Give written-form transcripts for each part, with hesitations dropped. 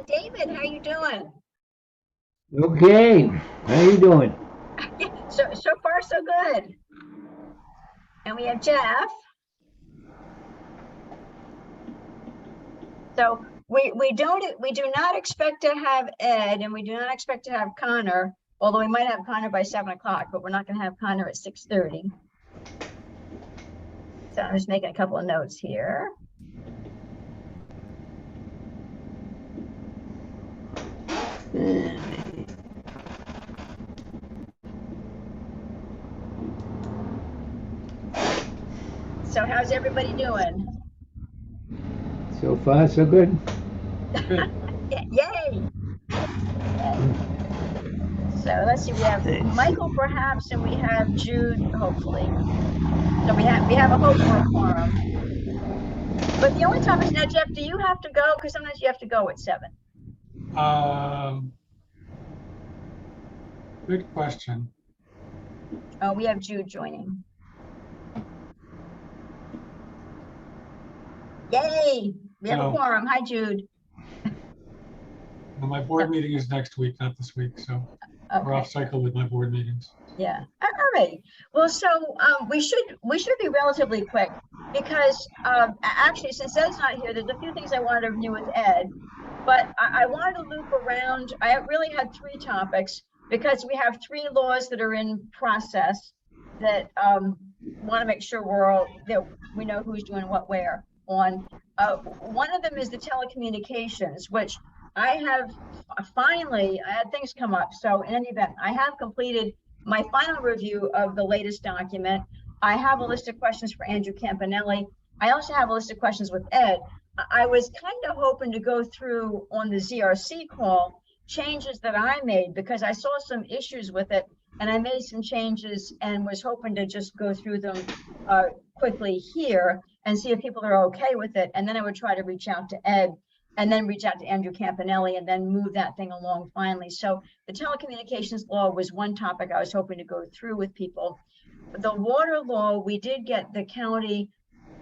David, how you doing? Okay, how you doing? Yeah, so far so good. And we have Jeff. So we do not expect to have Ed, and we do not expect to have Connor. Although we might have Connor by 7 o'clock, but we're not going to have Connor at 6:30. So I'm just making a couple of notes here. So how's everybody doing? So far, so good. Good. Yay! Yay! So let's see. We have Michael perhaps, and we have Jude hopefully. So we have a hope for a quorum. But the only time is now, Jeff, do you have to go? Because sometimes you have to go at 7. Um, Good question. Oh, we have Jude joining. Yay! We have a So- quorum. Hi, Jude. Well, my board meeting is next week, not this week, so we're Okay. off cycle with my board meetings. Yeah. All right. Well, so we should be relatively quick because actually, since Ed's not here, there's a few things I wanted to review with Ed, but I wanted to loop around. I really had 3 topics because we have 3 laws that are in process that want to make sure that we know who's doing what where on. One of them is the telecommunications, which I have finally, I had things come up. So in any event, I have completed my final review of the latest document. I have a list of questions for Andrew Campanelli. I also have a list of questions with Ed. I was kind of hoping to go through on the ZRC call changes that I made because I saw some issues with it and I made some changes and was hoping to just go through them quickly here and see if people are okay with it. And then I would try to reach out to Ed and then reach out to Andrew Campanelli and then move that thing along finally. So the telecommunications law was one topic I was hoping to go through with people. The water law, we did get the county.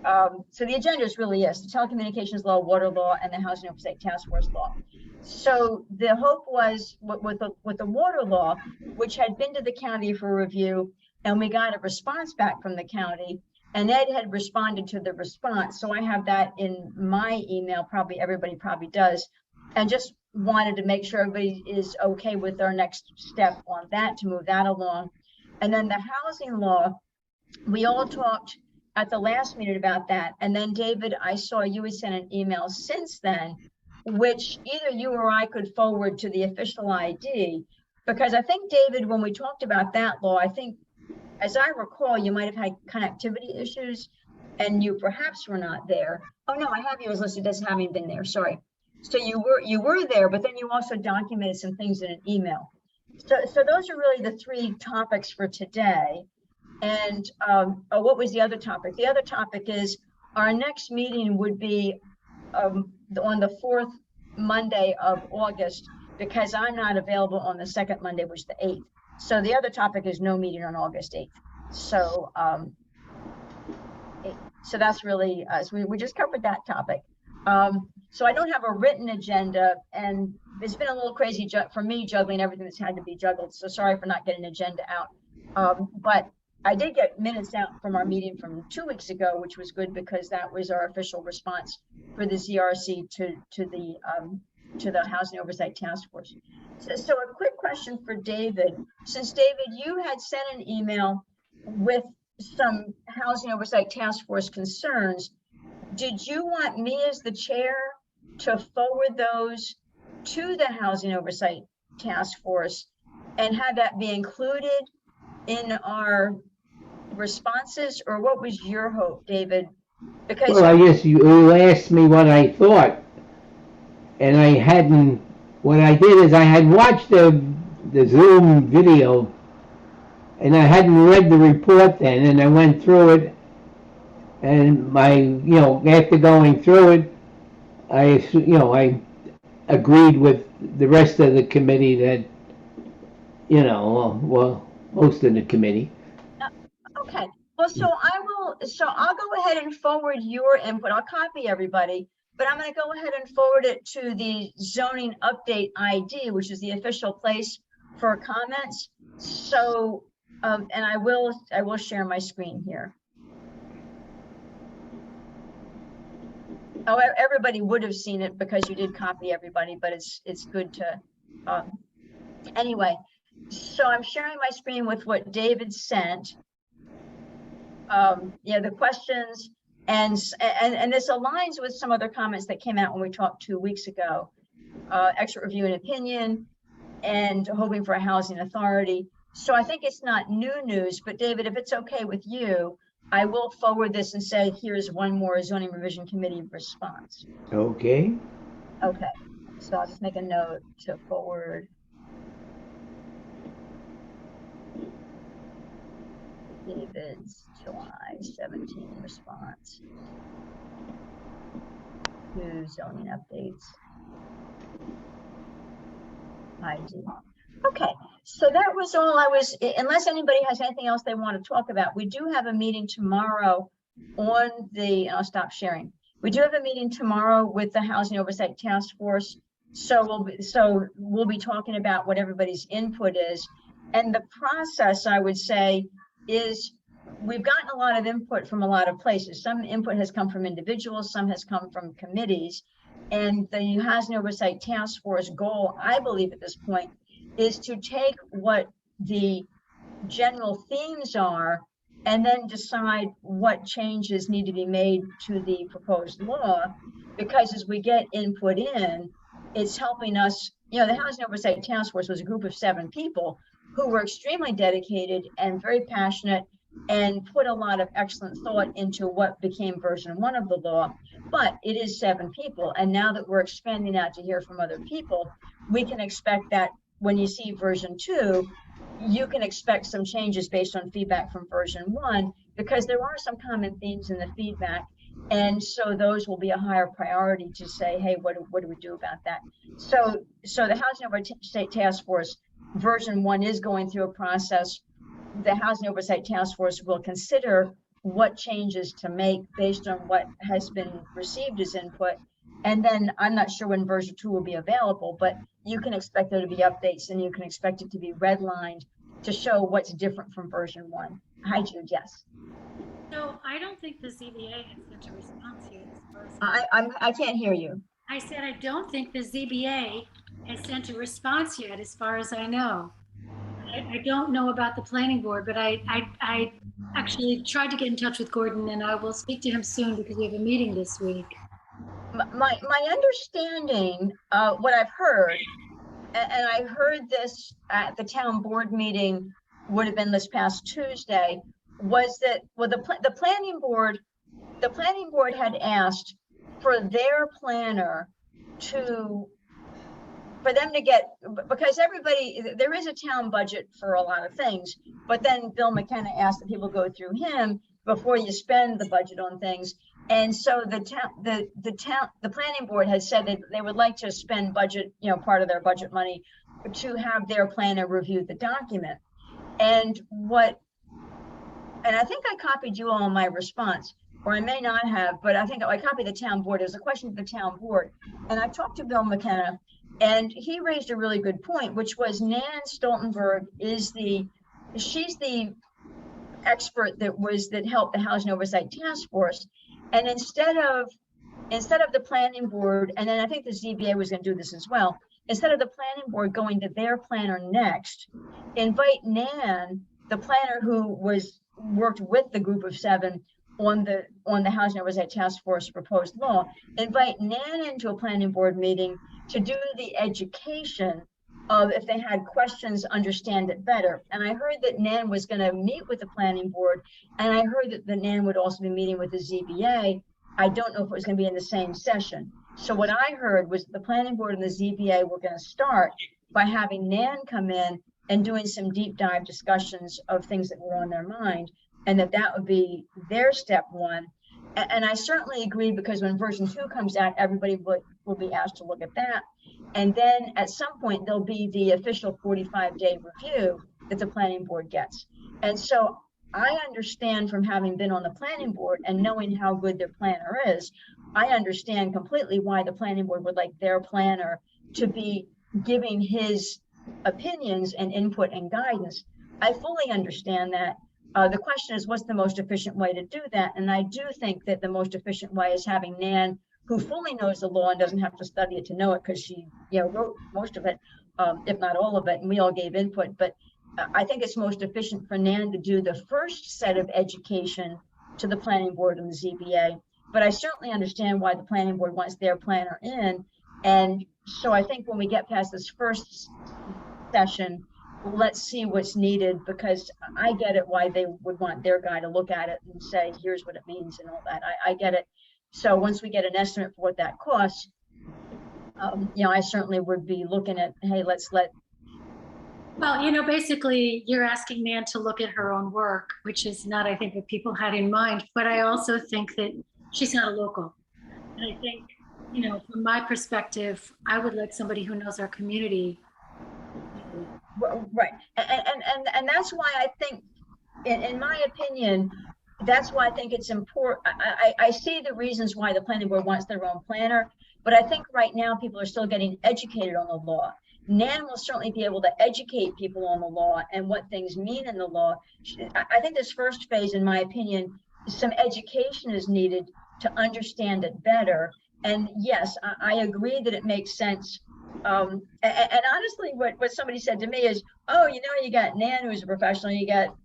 So the agenda is really the telecommunications law, water law, and the Housing Oversight Task Force law. So the hope was with the water law, which had been to the county for review, and we got a response back from the county, and Ed had responded to the response. So I have that in my email, probably everybody probably does, and just wanted to make sure everybody is okay with our next step on that to move that along. And then the housing law, we all talked at the last meeting about that. And then David, I saw you had sent an email since then, which either you or I could forward to the official ID, because I think, David, when we talked about that law, I think, as I recall, you might have had connectivity issues and you perhaps were not there. Oh no, I have you as listed as having been there, sorry. So you were there, but then you also documented some things in an email. So those are really the 3 topics for today. And what was the other topic? The other topic is our next meeting would be on the 4th Monday of August, because I'm not available on the 2nd Monday, which is the 8th. So the other topic is no meeting on August 8th. So so that's really us. We just covered that topic. So I don't have a written agenda, and it's been a little crazy for me juggling everything that's had to be juggled. So sorry for not getting an agenda out. But I did get minutes out from our meeting from 2 weeks ago, which was good because that was our official response for the ZRC to the Housing Oversight Task Force. So a quick question for David. Since David, you had sent an email with some Housing Oversight Task Force concerns, did you want me as the chair to forward those to the Housing Oversight Task Force and have that be included in our responses, or what was your hope, David? Because Well, I guess you asked me what I thought, and I hadn't. What I did is I had watched the Zoom video, and I hadn't read the report then, and I went through it, and after going through it, I agreed with the rest of the committee that, well, most of the committee. okay, well, so I'll go ahead and forward your input. I'll copy everybody, but I'm going to go ahead and forward it to the zoning update ID, which is the official place for comments. So, and I will share my screen here. Oh, everybody would have seen it because you did copy everybody, but it's good to, anyway. So I'm sharing my screen with what David sent. Yeah, the questions and this aligns with some other comments that came out when we talked 2 weeks ago. Expert review and opinion, and hoping for a housing authority. So I think it's not new news, but David, if it's okay with you, I will forward this and say, here's one more zoning revision committee response. Okay. Okay, so I'll just make a note to forward. David's July 17 response to zoning updates. ID. Okay, so that was all I was, unless anybody has anything else they want to talk about. We do have a meeting tomorrow on the, I'll stop sharing. We do have a meeting tomorrow with the Housing Oversight Task Force. So we'll be talking about what everybody's input is. And the process, I would say, is we've gotten a lot of input from a lot of places. Some input has come from individuals, some has come from committees. And the Housing Oversight Task Force goal, I believe at this point, is to take what the general themes are and then decide what changes need to be made to the proposed law. Because as we get input in, it's helping us, you know, the Housing Oversight Task Force was a group of 7 people who were extremely dedicated and very passionate and put a lot of excellent thought into what became version 1 of the law. But it is 7 people. And now that we're expanding out to hear from other people, we can expect that when you see version 2, you can expect some changes based on feedback from version 1, because there are some common themes in the feedback. And so those will be a higher priority to say, hey, what do we do about that? So the Housing Oversight Task Force version 1 is going through a process. The Housing Oversight Task Force will consider what changes to make based on what has been received as input. And then I'm not sure when version 2 will be available, but you can expect there to be updates, and you can expect it to be redlined to show what's different from version 1. Hi, Jude. Yes. So I don't think the ZBA has sent a response yet. I can't hear you. I said I don't think the ZBA has sent a response yet, as far as I know. I don't know about the planning board, but I actually tried to get in touch with Gordon, and I will speak to him soon because we have a meeting this week. My understanding, what I've heard, and I heard this at the town board meeting, would have been this past Tuesday, was that, well, the planning board had asked for their planner for them to get, because everybody, there is a town budget for a lot of things, but then Bill McKenna asked that people go through him before you spend the budget on things. And so the planning board has said that they would like to spend budget, you know, part of their budget money to have their planner review the document. And I think I copied you all in my response, or I may not have, but I think I copied the town board. It was a question to the town board. And I talked to Bill McKenna, and he raised a really good point, which was Nan Stoltenberg she's the expert that helped the Housing Oversight Task Force. And instead of the planning board, and then I think the ZBA was going to do this as well, instead of the planning board going to their planner next, invite Nan, the planner who worked with the group of 7 on the Housing Oversight Task Force proposed law, invite Nan into a planning board meeting to do the education of, if they had questions, understand it better. And I heard that Nan was going to meet with the planning board, and I heard that Nan would also be meeting with the ZBA. I don't know if it was going to be in the same session. So what I heard was the planning board and the ZBA were going to start by having Nan come in and doing some deep dive discussions of things that were on their mind, and that would be their step 1. And I certainly agree, because when version 2 comes out, everybody will be asked to look at that. And then at some point, there'll be the official 45-day review that the planning board gets. And so I understand, from having been on the planning board and knowing how good their planner is, I understand completely why the planning board would like their planner to be giving his opinions and input and guidance. I fully understand that. The question is, what's the most efficient way to do that? And I do think that the most efficient way is having Nan, who fully knows the law and doesn't have to study it to know it, because she, wrote most of it, if not all of it, and we all gave input. But I think it's most efficient for Nan to do the first set of education to the planning board and the ZBA. But I certainly understand why the planning board wants their planner in. And so I think when we get past this first session, let's see what's needed, because I get it why they would want their guy to look at it and say, here's what it means and all that. I get it. So once we get an estimate for what that costs, I certainly would be looking at, hey, Well, basically you're asking Nan to look at her own work, which is not, I think, what people had in mind. But I also think that she's not a local. And I think, from my perspective, I would like somebody who knows our community. Right. And that's why I think, in my opinion, that's why I think it's important. I see the reasons why the planning board wants their own planner, but I think right now people are still getting educated on the law. Nan will certainly be able to educate people on the law and what things mean in the law. I think this first phase, in my opinion, some education is needed to understand it better. And yes, I agree that it makes sense. And honestly, what somebody said to me is, oh, you got Nan, who's a professional, you got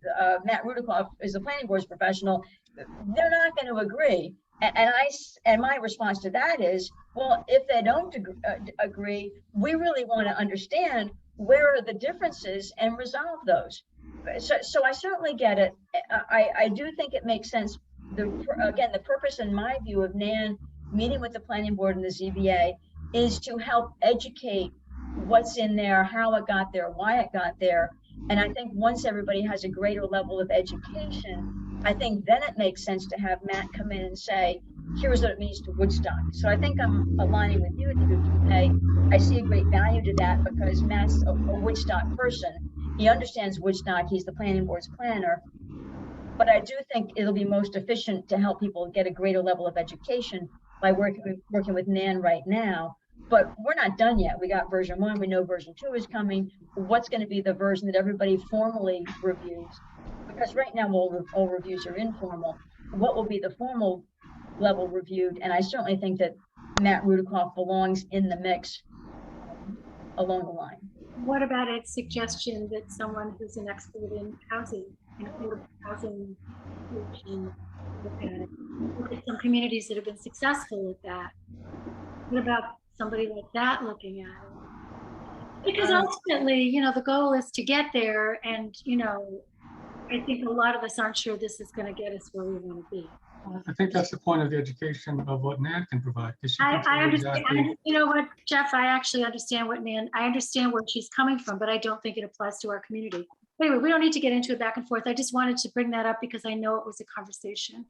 Matt Rudikoff, who's a planning board's professional. They're not going to agree. And my response to that is, well, if they don't agree, we really want to understand where are the differences and resolve those. So I certainly get it. I do think it makes sense. Again, the purpose, in my view, of Nan meeting with the planning board and the ZBA is to help educate what's in there, how it got there, why it got there. And I think once everybody has a greater level of education, I think then it makes sense to have Matt come in and say, here's what it means to Woodstock. So I think I'm aligning with you today. I see a great value to that because Matt's a Woodstock person. He understands Woodstock. He's the planning board's planner. But I do think it'll be most efficient to help people get a greater level of education by working with Nan right now. But we're not done yet. We got version 1. We know version 2 is coming. What's going to be the version that everybody formally reviews? Because right now all reviews are informal. What will be the formal level reviewed? And I certainly think that Matt Rudikoff belongs in the mix along the line. What about Ed's suggestion that someone who's an expert in housing, housing, look at some communities that have been successful at that? What about somebody like that looking at it? Because ultimately, the goal is to get there, and I think a lot of us aren't sure this is going to get us where we want to be. I think that's the point of the education of what Nan can provide. I understand. You know what, Jeff, I actually understand I understand where she's coming from, but I don't think it applies to our community. Anyway, we don't need to get into it back and forth. I just wanted to bring that up because I know it was a conversation.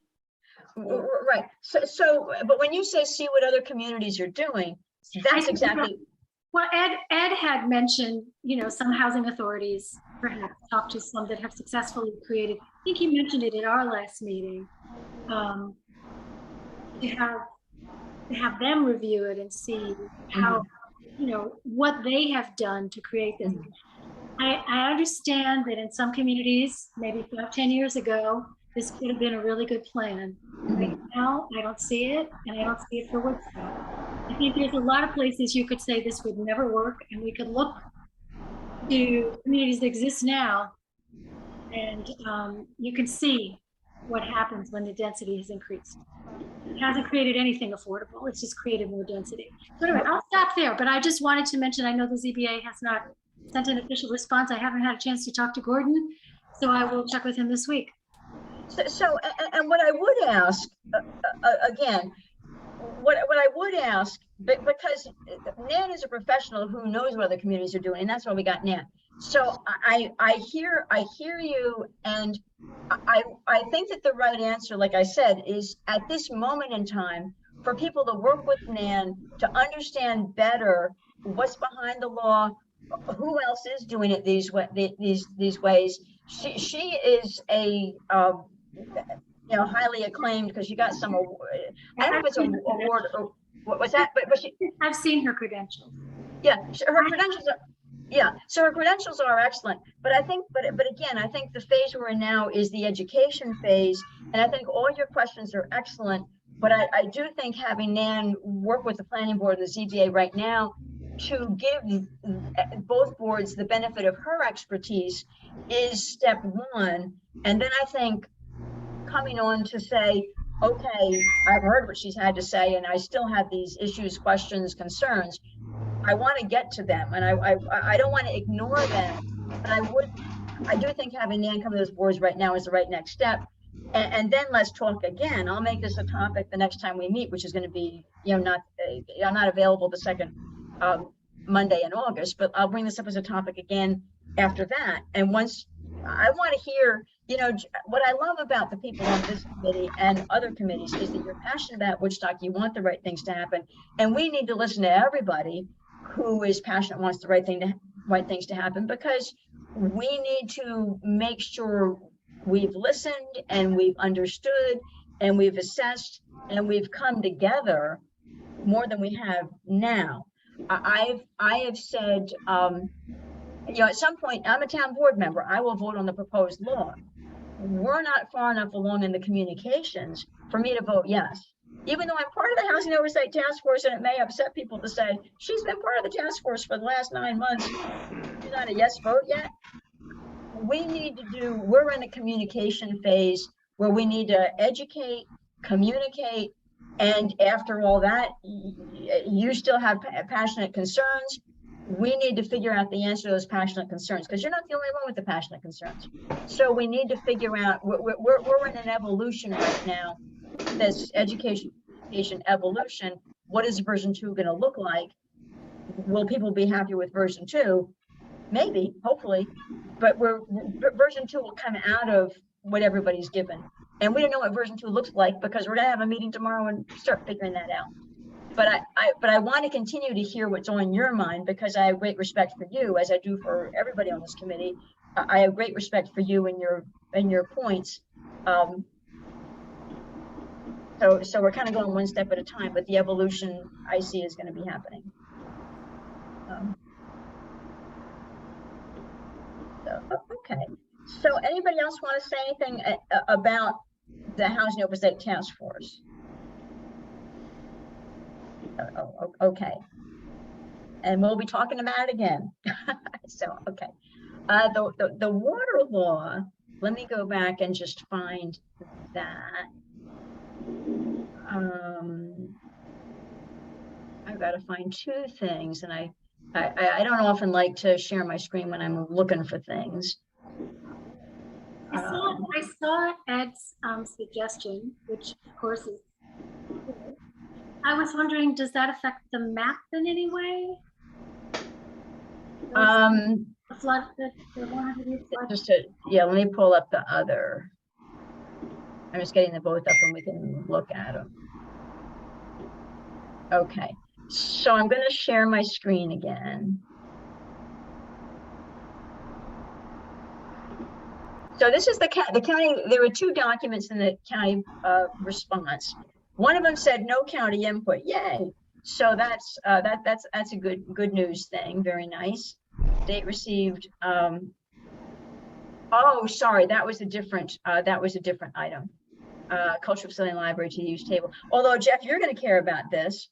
Right. So, but when you say see what other communities are doing, that's exactly. Well, Ed had mentioned, some housing authorities perhaps talk to some that have successfully created. I think he mentioned it at our last meeting. To have them review it and see how, what they have done to create this. I understand that in some communities, maybe 5-10 years ago, this could have been a really good plan. Right now, I don't see it, and I don't see it for Woodstock. I think there's a lot of places you could say this would never work, and we could look to communities that exist now, and you can see what happens when the density has increased. It hasn't created anything affordable. It's just created more density. So anyway, I'll stop there, but I just wanted to mention, I know the ZBA has not sent an official response. I haven't had a chance to talk to Gordon, so I will check with him this week. So what I would ask, again, what I would ask, because Nan is a professional who knows what other communities are doing, and that's why we got Nan. So I hear you, and I think that the right answer, like I said, is at this moment in time for people to work with Nan to understand better what's behind the law, who else is doing it these ways. She is highly acclaimed because she got some award. I don't know if it's an award or what was that, but she, I've seen her credentials. yeah, her credentials are, yeah, so her credentials are excellent. But I think, but again, I think the phase we're in now is the education phase. And I think all your questions are excellent. But I do think having Nan work with the planning board and the ZBA right now to give both boards the benefit of her expertise is step one. And then I think coming on to say, okay, I've heard what she's had to say, and I still have these issues, questions, concerns. I want to get to them, and I don't want to ignore them. But I do think having Nan come to those boards right now is the right next step. And then let's talk again. I'll make this a topic the next time we meet, which is going to be, I'm not available the second Monday in August, but I'll bring this up as a topic again after that. And once I want to hear, what I love about the people on this committee and other committees is that you're passionate about Woodstock. You want the right things to happen, and we need to listen to everybody who is passionate, wants the right things to happen, because we need to make sure we've listened and we've understood and we've assessed and we've come together more than we have now. I have said, at some point, I'm a town board member. I will vote on the proposed law. We're not far enough along in the communications for me to vote yes. Even though I'm part of the Housing Oversight Task Force, and it may upset people to say, she's been part of the task force for the last 9 months. She's not a yes vote yet. We're in a communication phase where we need to educate, communicate, and after all that, you still have passionate concerns. We need to figure out the answer to those passionate concerns, because you're not the only one with the passionate concerns. So we need to figure out, we're in an evolution right now, this education evolution. What is version 2 going to look like? Will people be happy with version 2? Maybe, hopefully, but version 2 will come out of what everybody's given. And we don't know what version 2 looks like, because we're gonna have a meeting tomorrow and start figuring that out. But I want to continue to hear what's on your mind, because I have great respect for you, as I do for everybody on this committee. I have great respect for you and your points. So we're kind of going one step at a time, but the evolution I see is going to be happening. Okay. So anybody else want to say anything about the Housing Oversight Task Force? Okay. And we'll be talking about it again. So, okay. The water law, let me go back and just find that. I've got to find 2 things, and I don't often like to share my screen when I'm looking for things. I saw Ed's suggestion, which of course is good. I was wondering, does that affect the map in any way? The flood, the 100-year flood? Let me pull up the other. I'm just getting them both up and we can look at them. Okay, so I'm going to share my screen again. So this is the county. There were 2 documents in the county response. One of them said no county input. Yay! So that's a good news thing. Very nice. State received. Oh, sorry, that was a different item. Cultural facility and library to the use table. Although Jeff, you're going to care about this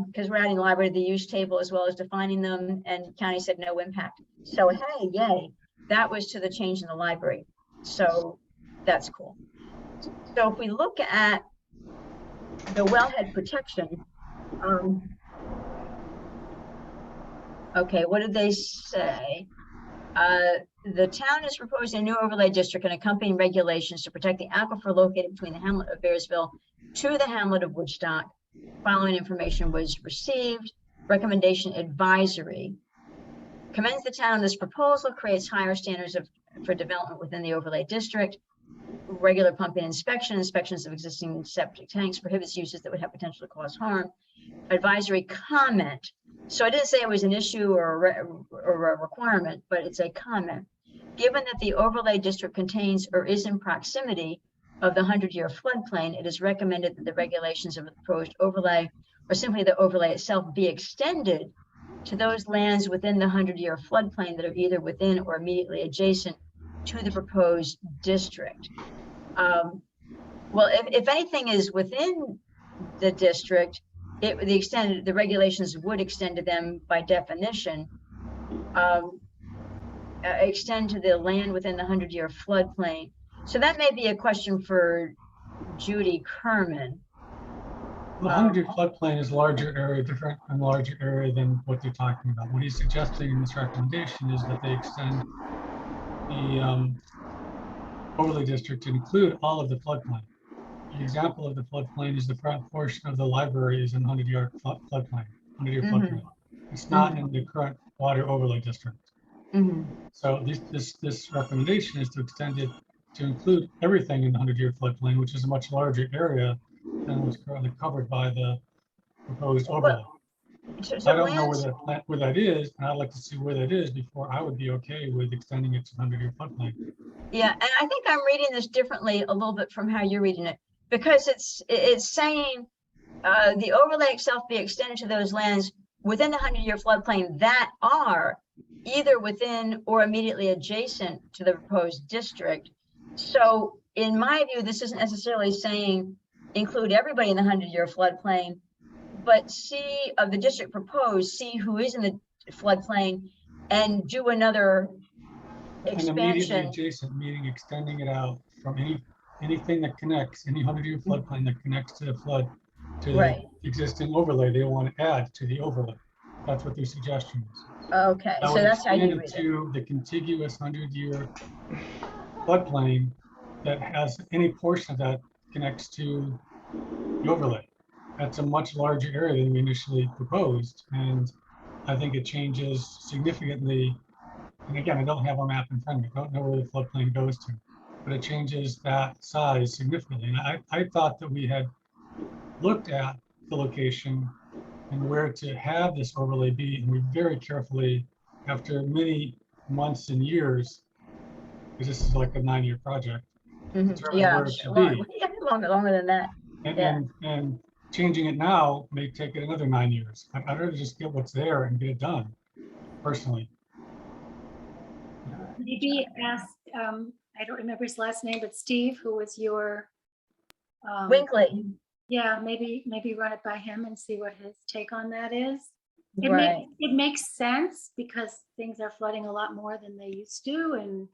because we're adding library to the use table as well as defining them, and county said no impact. So hey, yay! That was to the change in the library. So that's cool. So if we look at the wellhead protection, okay, what did they say? The town is proposing a new overlay district and accompanying regulations to protect the aquifer located between the hamlet of Bearsville to the hamlet of Woodstock. Following information was received. Recommendation advisory. Commends the town on this proposal, creates higher standards for development within the overlay district. Regular pumping inspections of existing septic tanks, prohibits uses that would have potential to cause harm. Advisory comment. So I didn't say it was an issue or a requirement, but it's a comment. Given that the overlay district contains or is in proximity of the 100-year floodplain, it is recommended that the regulations of the proposed overlay, or simply the overlay itself, be extended to those lands within the 100-year floodplain that are either within or immediately adjacent to the proposed district. Well, if anything is within the district, the regulations would extend to them by definition. Extend to the land within the 100-year floodplain. So that may be a question for Judy Kerman. The 100-year floodplain is larger area, different and larger area than what they're talking about. What he's suggesting in this recommendation is that they extend the overlay district to include all of the floodplain. An example of the floodplain is the front portion of the library is in 100-year floodplain, 100-year floodplain. It's not in the current water overlay district. So this recommendation is to extend it to include everything in the 100-year floodplain, which is a much larger area than was currently covered by the proposed overlay. I don't know where that is, and I'd like to see where that is before I would be okay with extending it to 100-year floodplain. Yeah, and I think I'm reading this differently a little bit from how you're reading it, because it's saying the overlay itself be extended to those lands within the 100-year floodplain that are either within or immediately adjacent to the proposed district. So in my view, this isn't necessarily saying include everybody in the 100-year floodplain, but see of the district proposed, see who is in the floodplain and do another expansion. And immediately adjacent, meaning extending it out from anything that connects, any 100-year floodplain that connects to the flood, to the existing overlay they want to add to the overlay. That's what their suggestion is. Okay, so that's how you read it. To the contiguous 100-year floodplain that has any portion of that connects to the overlay. That's a much larger area than we initially proposed, and I think it changes significantly. And again, I don't have a map in front of me. I don't know where the floodplain goes to, but it changes that size significantly. And I thought that we had looked at the location and where to have this overlay be, and we very carefully, after many months and years, because this is like a 9-year project, Yeah, where it should be. longer than that. And changing it now may take it another 9 years. I'd rather just get what's there and get it done, personally. Maybe ask, I don't remember his last name, but Steve, who was your Winkley. Yeah, maybe run it by him and see what his take on that is. It makes sense because things are flooding a lot more than they used to, and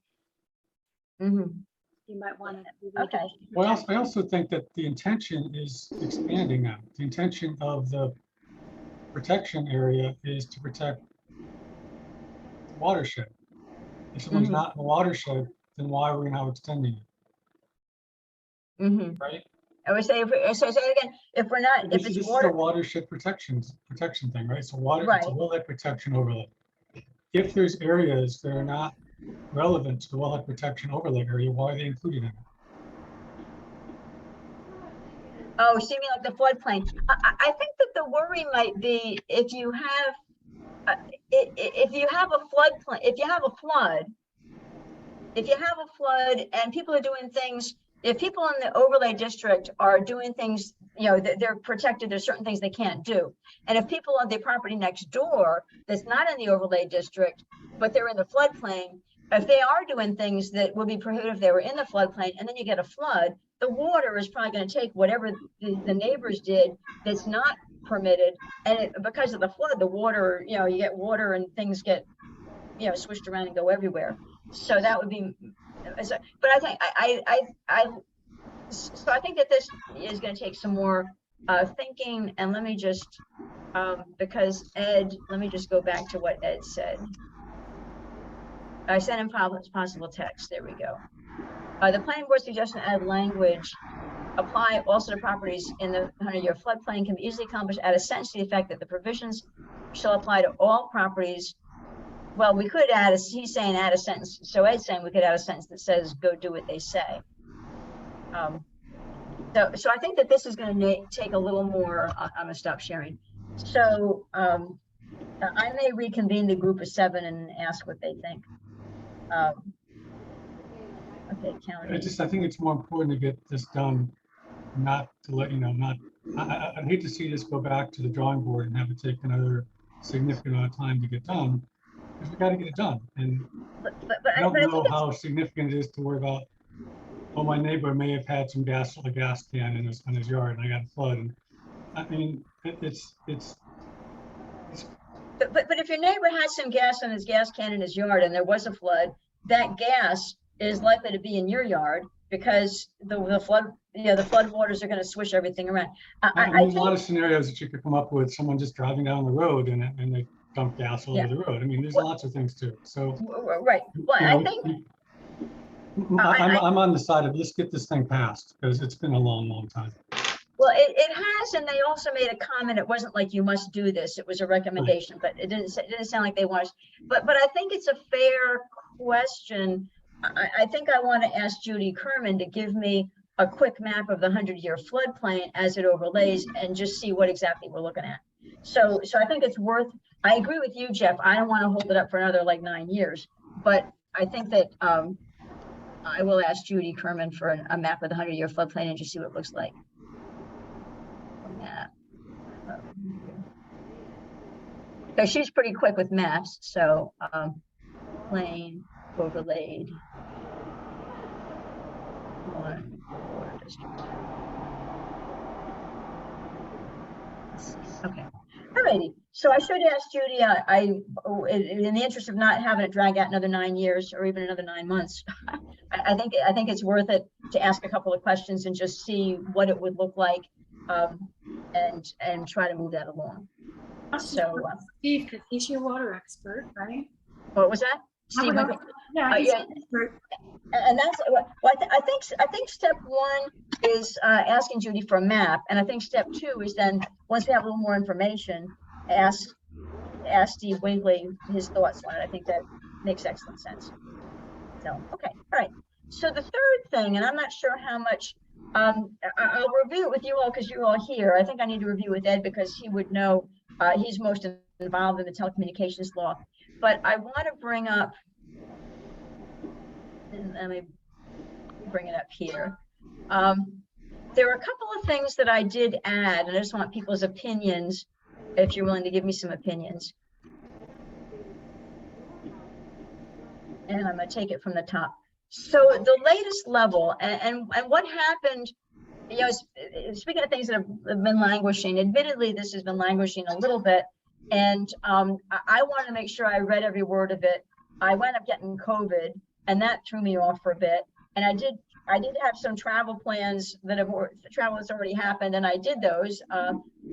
you might want to. Okay. Well, I also think that the intention is expanding now. The intention of the protection area is to protect the watershed. If someone's not in the watershed, then why are we now extending it? Right? I would say, so again, if we're not, if This it's is water, a watershed protection thing, right? So water, Right. it's a wellhead protection overlay. If there's areas that are not relevant to the wellhead protection overlay area, why are they included in it? oh, so you mean like the floodplain? I think that the worry might be if you have, if you have a floodplain, if you have a flood and people are doing things, if people in the overlay district are doing things, you know, they're protected, there's certain things they can't do. And if people on the property next door that's not in the overlay district, but they're in the floodplain, if they are doing things that would be prohibited if they were in the floodplain, and then you get a flood, the water is probably going to take whatever the neighbors did that's not permitted. And because of the flood, the water, you know, you get water and things get, you know, swished around and go everywhere. So that would be, but I think so I think that this is going to take some more thinking. And let me just, because Ed, let me just go back to what Ed said. I sent him possible text. There we go. The planning board suggestion add language apply also to properties in the 100-year floodplain can be easily accomplished. Add a sentence to the effect that the provisions shall apply to all properties. Well, we could add a, he's saying add a sentence. So Ed's saying we could add a sentence that says, go do what they say. So I think that this is going to take a little more, I'm going to stop sharing. So I may reconvene the group of 7 and ask what they think. Okay, county. I think it's more important to get this done, not to let, I'd hate to see this go back to the drawing board and have it take another significant amount of time to get done, because we got to get it done. And I don't know how significant it is to worry about, oh, my neighbor may have had a gas can in his yard and I got a flood. And I mean, it's But if your neighbor had some gas in his gas can in his yard and there was a flood, that gas is likely to be in your yard because the flood, the flood waters are going to swish everything around. I mean, a lot of scenarios that you could come up with, someone just driving down the road and they dump gas all over the road. I mean, there's lots of things too. So right. Well, I think I'm on the side of let's get this thing passed because it's been a long, long time. Well, it has, and they also made a comment. It wasn't like you must do this. It was a recommendation, but it didn't sound like they wanted. But I think it's a fair question. I think I want to ask Judy Kerman to give me a quick map of the 100-year floodplain as it overlays and just see what exactly we're looking at. So I think it's worth. I agree with you, Jeff. I don't want to hold it up for another like 9 years, but I think that I will ask Judy Kerman for a map of the 100-year floodplain and just see what it looks like. Yeah. So she's pretty quick with maps. So plain overlaid. One water district. Okay. Alrighty. So I should ask Judy. In the interest of not having it drag out another 9 years or even another 9 months, I think it's worth it to ask a couple of questions and just see what it would look like. And try to move that along. So Steve, because he's your water expert, right? What was that? Steve, yeah, he's an expert. And that's well, I think step one is asking Judy for a map, and I think step two is then once we have a little more information, ask Steve Winkley his thoughts on it. I think that makes excellent sense. So okay, all right. So the third thing, and I'm not sure how much. I'll review it with you all because you're all here. I think I need to review with Ed because he would know. He's most involved in the telecommunications law. But I want to bring up, let me bring it up here. There are a couple of things that I did add, and I just want people's opinions, if you're willing to give me some opinions. And I'm going to take it from the top. So the latest level and what happened, speaking of things that have been languishing, admittedly, this has been languishing a little bit. And I wanted to make sure I read every word of it. I wound up getting COVID and that threw me off for a bit. And I did have some travel plans that travel has already happened. And I did those.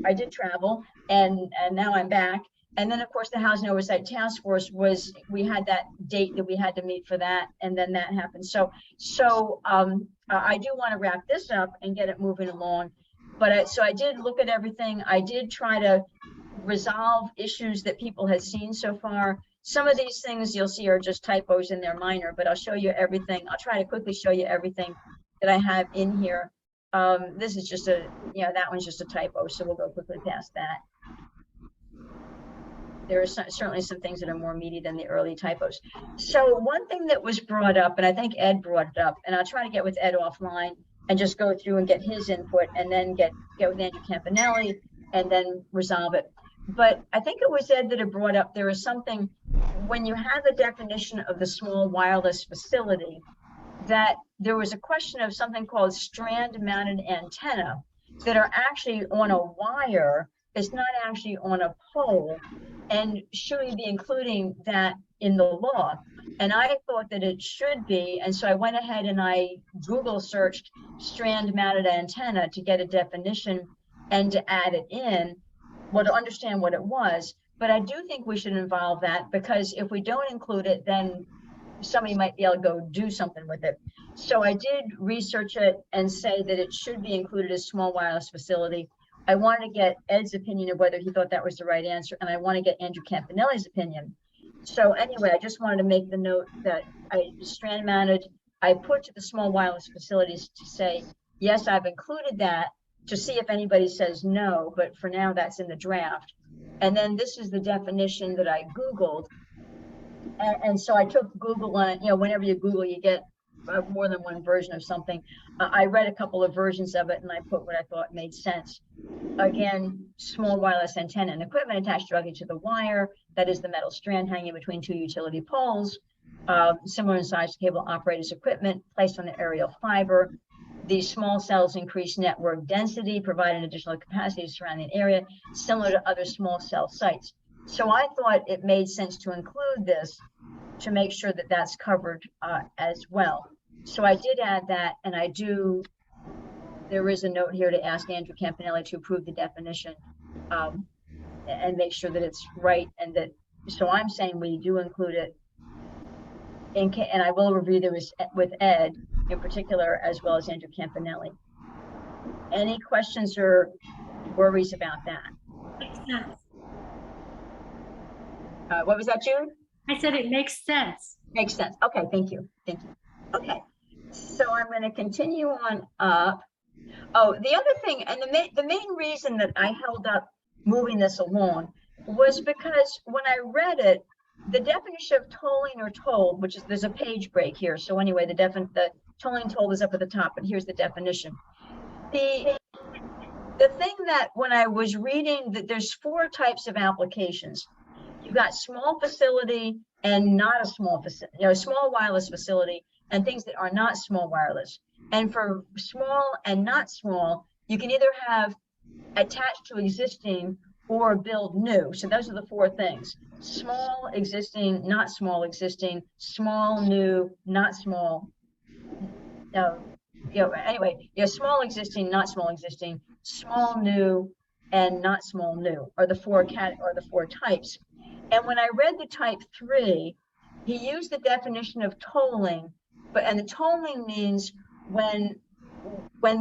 I did travel and now I'm back. And then, of course, the Housing Oversight Task Force we had that date that we had to meet for that, and then that happened. So I do want to wrap this up and get it moving along. But so I did look at everything. I did try to resolve issues that people had seen so far. Some of these things you'll see are just typos and they're minor, but I'll show you everything. I'll try to quickly show you everything that I have in here. This is just that one's just a typo, so we'll go quickly past that. There are certainly some things that are more meaty than the early typos. So one thing that was brought up, and I think Ed brought it up, and I'll try to get with Ed offline and just go through and get his input and then get with Andrew Campanelli and then resolve it. But I think it was Ed that had brought up, there is something, when you have the definition of the small wireless facility, that there was a question of something called strand mounted antenna that are actually on a wire. It's not actually on a pole. And should we be including that in the law? And I thought that it should be. And so I went ahead and I Google searched strand mounted antenna to get a definition and to add it in, well, to understand what it was. But I do think we should involve that because if we don't include it, then somebody might be able to go do something with it. So I did research it and say that it should be included as small wireless facility. I wanted to get Ed's opinion of whether he thought that was the right answer, and I want to get Andrew Campanelli's opinion. So anyway, I just wanted to make the note that strand mounted, I put to the small wireless facilities to say, yes, I've included that to see if anybody says no, but for now that's in the draft. And then this is the definition that I Googled. And so I took Google on, whenever you Google, you get more than one version of something. I read a couple of versions of it and I put what I thought made sense. Again, small wireless antenna and equipment attached directly to the wire, that is the metal strand hanging between two utility poles, similar in size to cable operators equipment placed on the aerial fiber. These small cells increase network density, provide an additional capacity to surrounding area, similar to other small cell sites. So I thought it made sense to include this to make sure that that's covered as well. So I did add that, and there is a note here to ask Andrew Campanelli to approve the definition and make sure that it's right, and that, so I'm saying we do include it and I will review this with Ed in particular, as well as Andrew Campanelli. Any questions or worries about that? Makes sense. What was that, Jude? I said it makes sense. Makes sense. Okay, thank you. Thank you. Okay, so I'm going to continue on up. Oh, the other thing, and the main reason that I held up moving this along was because when I read it, the definition of tolling or tolled, which is, there's a page break here. So anyway, the tolling tolled is up at the top, but here's the definition. The thing that when I was reading that there's 4 types of applications. You've got small facility and not a small facility, small wireless facility and things that are not small wireless. And for small and not small, you can either have attached to existing or build new. So those are the 4 things: small, existing, not small, existing, small, new, not small. Anyway, small, existing, not small, existing, small, new, and not small, new are the 4 types. And when I read the type 3, he used the definition of tolling, and the tolling means when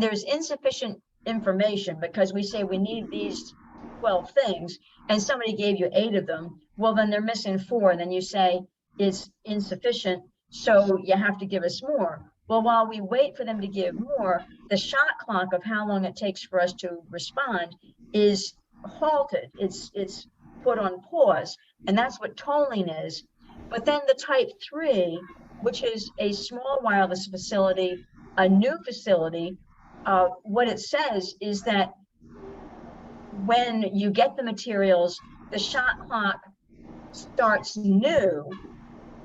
there's insufficient information, because we say we need these 12 things and somebody gave you 8 of them, well, then they're missing 4, and then you say it's insufficient, so you have to give us more. Well, while we wait for them to give more, the shot clock of how long it takes for us to respond is halted. It's put on pause, and that's what tolling is. But then the type 3, which is a small wireless facility, a new facility, what it says is that when you get the materials, the shot clock starts new,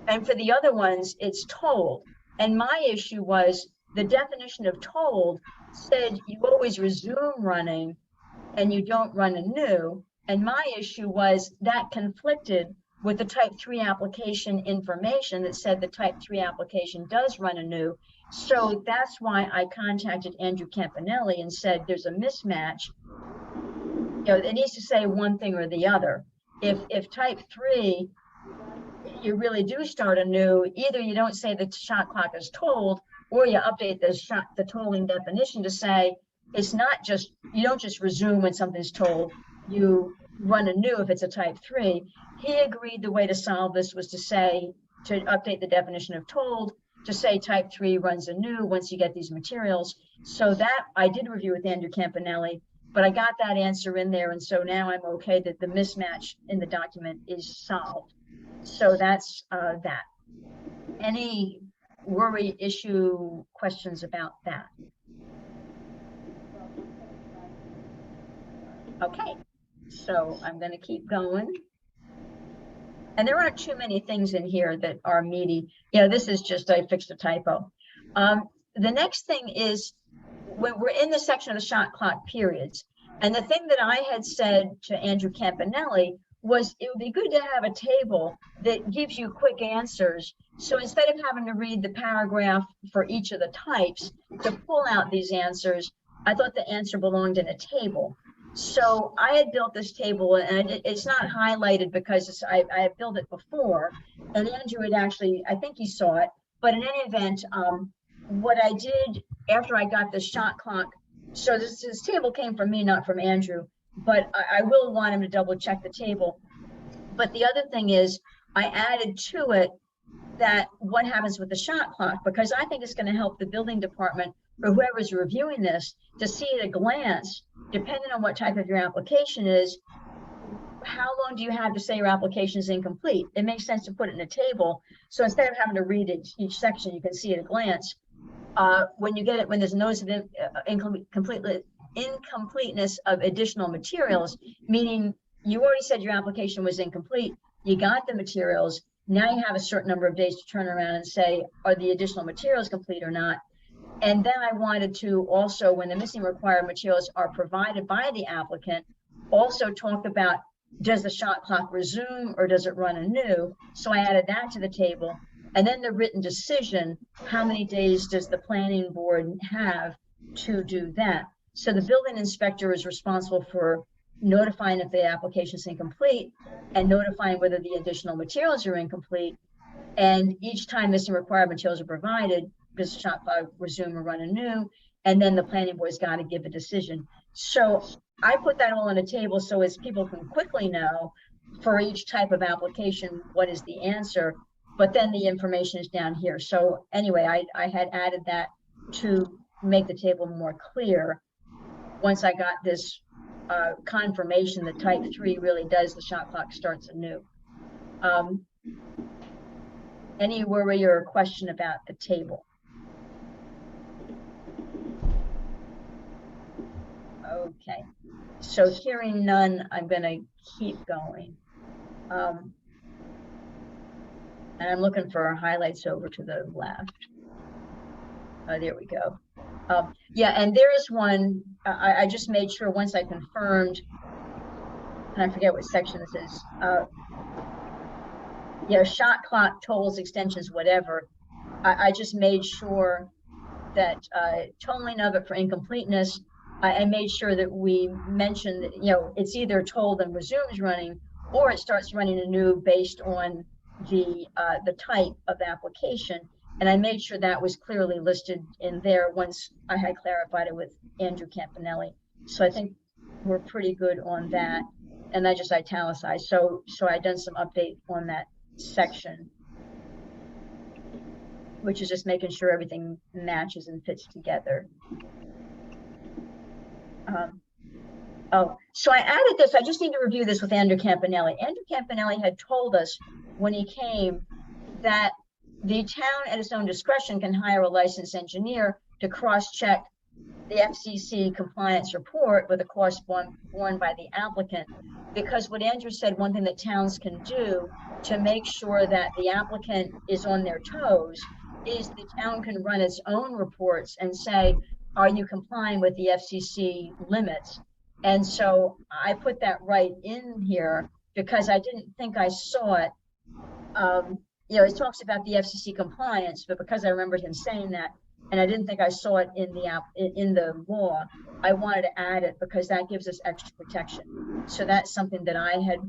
and for the other ones, it's tolled. And my issue was the definition of tolled said you always resume running and you don't run anew. And my issue was that conflicted with the type 3 application information that said the type 3 application does run anew. So that's why I contacted Andrew Campanelli and said there's a mismatch. It needs to say one thing or the other. If type 3, you really do start anew, either you don't say the shot clock is tolled, or you update the tolling definition to say it's not just, you don't just resume when something's tolled, you run anew if it's a type 3. He agreed the way to solve this was to update the definition of tolled, to say type 3 runs anew once you get these materials. So that I did review with Andrew Campanelli, but I got that answer in there, and so now I'm okay that the mismatch in the document is solved. So that's that. Any worry, issue, questions about that? Okay, so I'm going to keep going. And there aren't too many things in here that are meaty. This is just, I fixed a typo. The next thing is when we're in the section of the shot clock periods. And the thing that I had said to Andrew Campanelli was it would be good to have a table that gives you quick answers. So instead of having to read the paragraph for each of the types to pull out these answers, I thought the answer belonged in a table. So I had built this table, and it's not highlighted because I had built it before, and Andrew had actually, I think he saw it, but in any event, what I did after I got the shot clock, so this table came from me, not from Andrew, but I will want him to double check the table. But the other thing is I added to it that what happens with the shot clock, because I think it's going to help the building department or whoever's reviewing this to see at a glance, depending on what type of your application is, how long do you have to say your application is incomplete? It makes sense to put it in a table. So instead of having to read it, each section, you can see at a glance. When you get it, when there's a notice of incompleteness of additional materials, meaning you already said your application was incomplete, you got the materials, now you have a certain number of days to turn around and say, are the additional materials complete or not? And then I wanted to also, when the missing required materials are provided by the applicant, also talk about, does the shot clock resume or does it run anew? So I added that to the table. And then the written decision, how many days does the planning board have to do that? So the building inspector is responsible for notifying if the application is incomplete and notifying whether the additional materials are incomplete. And each time missing required materials are provided, does the shot clock resume or run anew? And then the planning board's got to give a decision. So I put that all on a table so as people can quickly know for each type of application, what is the answer, but then the information is down here. So anyway, I had added that to make the table more clear. Once I got this confirmation that type 3 really does, the shot clock starts anew. Any worry or question about the table? Okay, so hearing none, I'm going to keep going. And I'm looking for highlights over to the left. There we go. Yeah, and there is one, I just made sure once I confirmed, and I forget what section this is. Yeah, shot clock, tolls, extensions, whatever. I just made sure that tolling of it for incompleteness, I made sure that we mentioned that, you know, it's either tolled and resumes running, or it starts running anew based on the type of application. And I made sure that was clearly listed in there once I had clarified it with Andrew Campanelli. So I think we're pretty good on that. And I just italicized. So I done some update on that section, which is just making sure everything matches and fits together. Oh, so I added this. I just need to review this with Andrew Campanelli. Andrew Campanelli had told us when he came that the town at its own discretion can hire a licensed engineer to cross-check the FCC compliance report with a cost borne by the applicant. Because what Andrew said, one thing that towns can do to make sure that the applicant is on their toes is the town can run its own reports and say, are you complying with the FCC limits? And so I put that right in here because I didn't think I saw it. You know, it talks about the FCC compliance, but because I remembered him saying that, and I didn't think I saw it in the law, I wanted to add it because that gives us extra protection. So that's something that I had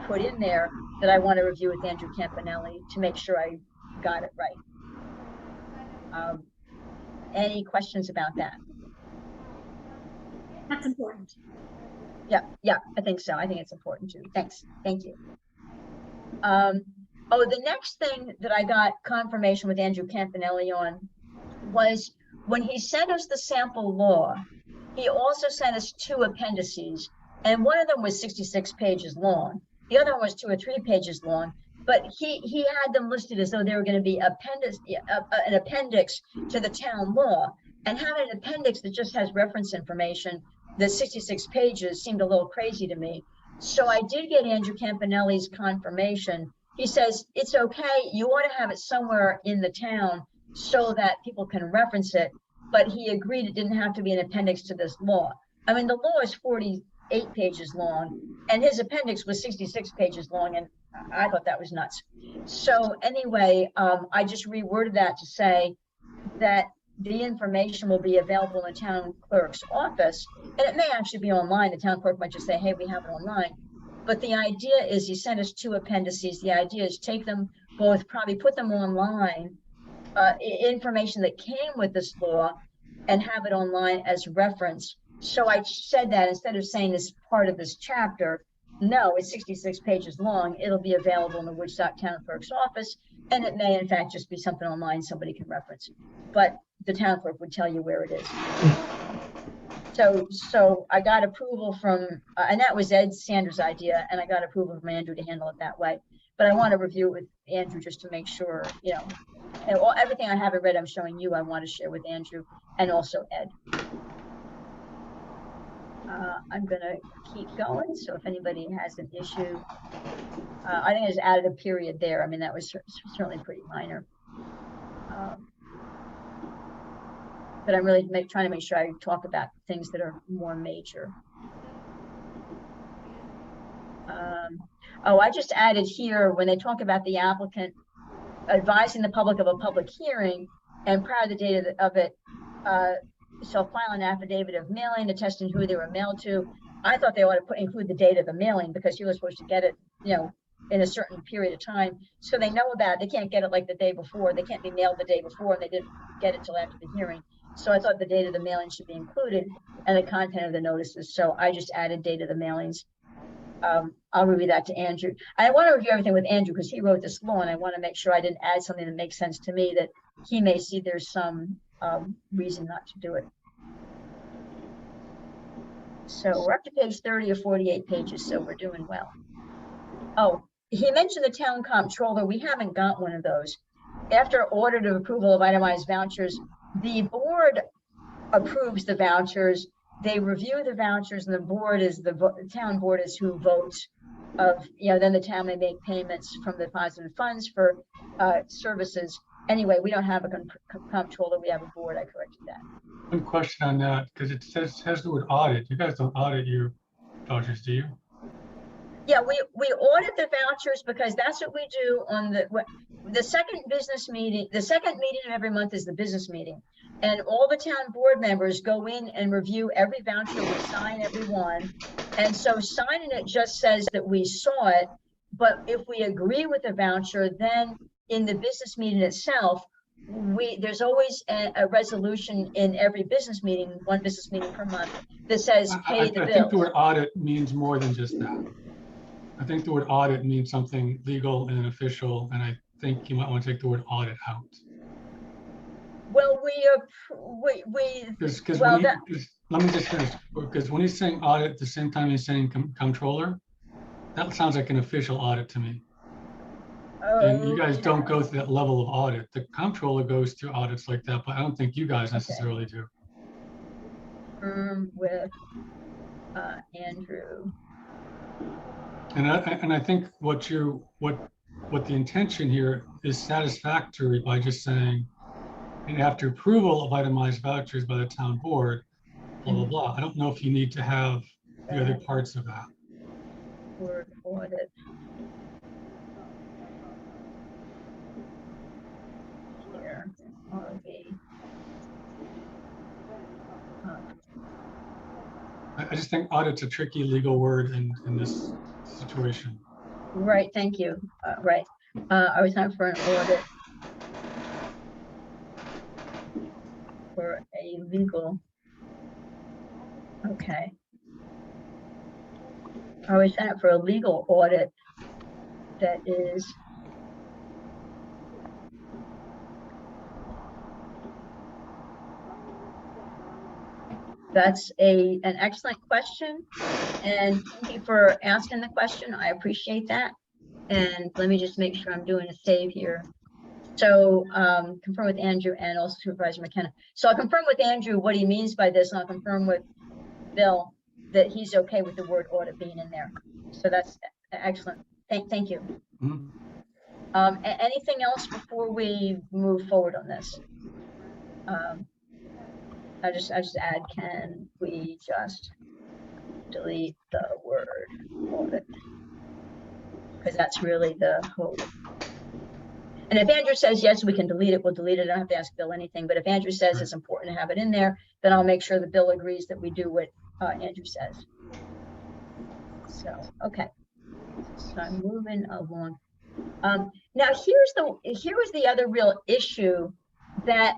put in there that I want to review with Andrew Campanelli to make sure I got it right. Any questions about that? That's important. Yeah, I think so. I think it's important too. Thanks. Thank you. Oh, the next thing that I got confirmation with Andrew Campanelli on was when he sent us the sample law, he also sent us 2 appendices, and one of them was 66 pages long. The other one was 2 or 3 pages long, but he had them listed as though they were going to be an appendix to the town law. And having an appendix that just has reference information, the 66 pages seemed a little crazy to me. So I did get Andrew Campanelli's confirmation. He says, it's okay, you ought to have it somewhere in the town so that people can reference it, but he agreed it didn't have to be an appendix to this law. I mean, the law is 48 pages long, and his appendix was 66 pages long, and I thought that was nuts. So anyway, I just reworded that to say that the information will be available in the town clerk's office, and it may actually be online. The town clerk might just say, hey, we have it online. But the idea is he sent us 2 appendices. The idea is take them both, probably put them online, information that came with this law, and have it online as reference. So I said that instead of saying this part of this chapter, no, it's 66 pages long. It'll be available in the Woodstock town clerk's office, and it may in fact just be something online somebody can reference. But the town clerk would tell you where it is. So I got approval from, and that was Ed Sanders' idea, and I got approval from Andrew to handle it that way. But I want to review it with Andrew just to make sure, you know, and everything I haven't read, I'm showing you, I want to share with Andrew and also Ed. I'm gonna keep going. So if anybody has an issue, I think I just added a period there. I mean, that was certainly pretty minor. But I'm really trying to make sure I talk about things that are more major. Oh, I just added here when they talk about the applicant advising the public of a public hearing and prior to the date of it, shall file an affidavit of mailing attesting who they were mailed to. I thought they ought to include the date of the mailing because you were supposed to get it, you know, in a certain period of time, so they know about it. They can't get it like the day before. They can't be mailed the day before, and they didn't get it till after the hearing. So I thought the date of the mailing should be included and the content of the notices. So I just added date of the mailings. I'll review that to Andrew. I want to review everything with Andrew because he wrote this law, and I want to make sure I didn't add something that makes sense to me that he may see there's some reason not to do it. So we're up to page 30 or 48 pages, so we're doing well. Oh, he mentioned the town comptroller. We haven't got one of those. After audit of approval of itemized vouchers, the board approves the vouchers. They review the vouchers, and the board is the town board is who votes. Then the town may make payments from the deposited funds for services. Anyway, we don't have a comptroller. We have a board. I corrected that. One question on that, because it has the word audit. You guys don't audit your vouchers, do you? Yeah, we audit the vouchers because that's what we do on the second business meeting. The second meeting of every month is the business meeting. And all the town board members go in and review every voucher. We sign every one. And so signing it just says that we saw it. But if we agree with the voucher, then in the business meeting itself, there's always a resolution in every business meeting, one business meeting per month, that says pay the bills. I think the word audit means more than just that. I think the word audit means something legal and official, and I think you might want to take the word audit out. Well, let me just finish. Because when he's saying audit, at the same time he's saying comptroller, that sounds like an official audit to me. And you guys don't go through that level of audit. The comptroller goes through audits like that, but I don't think you guys necessarily do. With Andrew. And I think what the intention here is satisfactory by just saying, and after approval of itemized vouchers by the town board, blah, blah, blah. I don't know if you need to have the other parts of that. Word audit. Here are the. I just think audit's a tricky legal word in this situation. Right, thank you. Right. I was time for an audit for a legal. Okay. I was sent for a legal audit that is that's an excellent question, and thank you for asking the question. I appreciate that. And let me just make sure I'm doing a save here. So confirm with Andrew and also Supervisor McKenna. So I'll confirm with Andrew what he means by this, and I'll confirm with Bill that he's okay with the word audit being in there. So that's excellent. Thank you. Mm-hmm. Anything else before we move forward on this? I just add, can we just delete the word audit? Because that's really the hope. And if Andrew says, yes, we can delete it, we'll delete it. I don't have to ask Bill anything. But if Andrew says it's important to have it in there, then I'll make sure that Bill agrees that we do what Andrew says. So, okay. So I'm moving along. Now here was the other real issue that,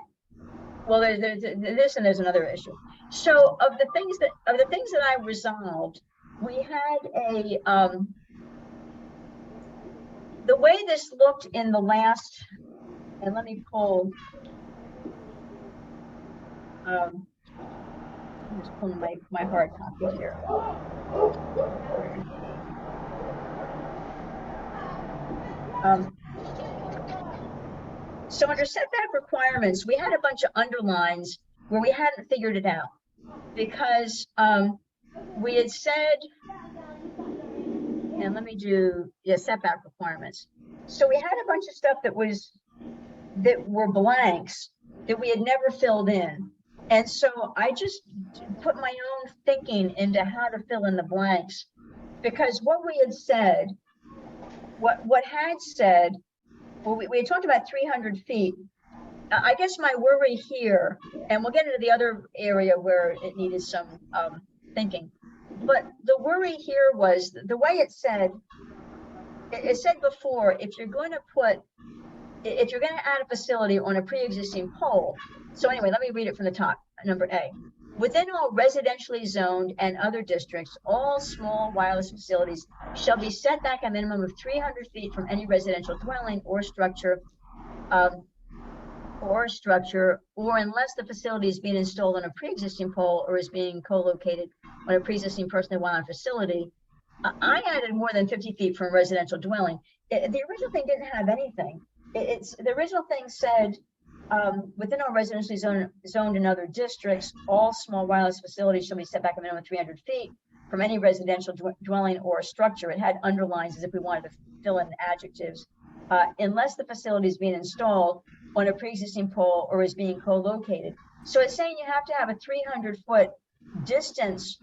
well, there's this and there's another issue. So of the things that I resolved, we had a the way this looked in the last, and let me pull I'm just pulling my hard copies here. So under setback requirements, we had a bunch of underlines where we hadn't figured it out because we had said, and let me do setback requirements. So we had a bunch of stuff that were blanks that we had never filled in. And so I just put my own thinking into how to fill in the blanks, because what we had said, what had said, well, we had talked about 300 feet. I guess my worry here, and we'll get into the other area where it needed some thinking, but the worry here was the way it said before, if you're going to add a facility on a pre-existing pole. So anyway, let me read it from the top, number A. Within all residentially zoned and other districts, all small wireless facilities shall be set back a minimum of 300 feet from any residential dwelling or structure, or unless the facility is being installed on a pre-existing pole or is being co-located on a pre-existing personal wireline facility. I added more than 50 feet from a residential dwelling. The original thing didn't have anything. The original thing said, within our residentially zoned and other districts, all small wireless facilities shall be set back a minimum of 300 feet from any residential dwelling or structure. It had underlines as if we wanted to fill in adjectives, unless the facility is being installed on a pre-existing pole or is being co-located. So it's saying you have to have a 300-foot distance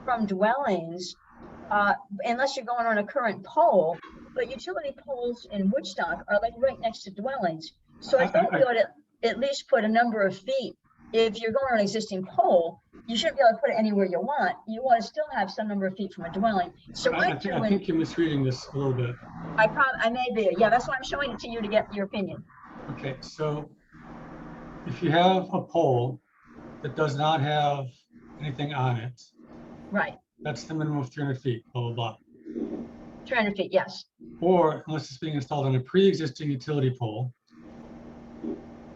from dwellings, unless you're going on a current pole. But utility poles in Woodstock are like right next to dwellings. So I thought we ought to at least put a number of feet. If you're going on an existing pole, you shouldn't be able to put it anywhere you want. You want to still have some number of feet from a dwelling. So I think you're misreading this a little bit. I may be. Yeah, that's why I'm showing it to you to get your opinion. Okay, so if you have a pole that does not have anything on it, right, that's the minimum of 300 feet, blah, blah, blah. 300 feet, yes. Or unless it's being installed on a pre-existing utility pole.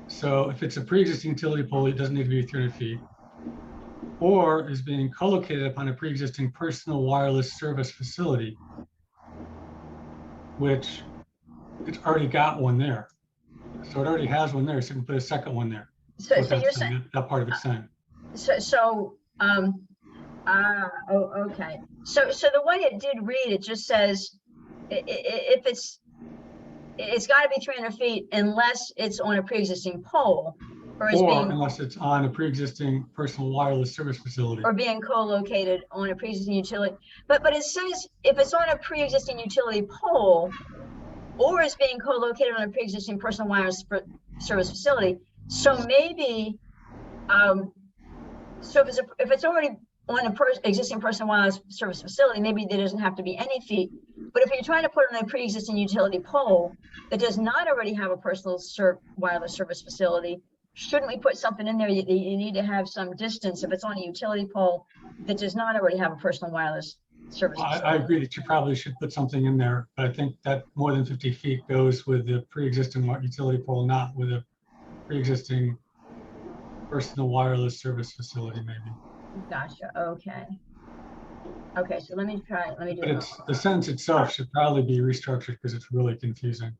So if it's a pre-existing utility pole, it doesn't need to be 300 feet. Or is being co-located upon a pre-existing personal wireless service facility, which it's already got one there. So it already has one there, so you can put a second one there. So you're saying that part of it's saying. okay. So the way it did read, it just says if it's got to be 300 feet unless it's on a pre-existing pole, or unless it's on a pre-existing personal wireless service facility, or being co-located on a pre-existing utility. But it says if it's on a pre-existing utility pole, or is being co-located on a pre-existing personal wireless service facility. So maybe, so if it's already on a existing personal wireless service facility, maybe there doesn't have to be any feet. But if you're trying to put it on a pre-existing utility pole that does not already have a personal wireless service facility, shouldn't we put something in there? You need to have some distance if it's on a utility pole that does not already have a personal wireless service. I agree that you probably should put something in there, but I think that more than 50 feet goes with the pre-existing utility pole, not with a pre-existing personal wireless service facility, maybe. Gotcha. Okay. Okay, so let me do it. The sentence itself should probably be restructured because it's really confusing.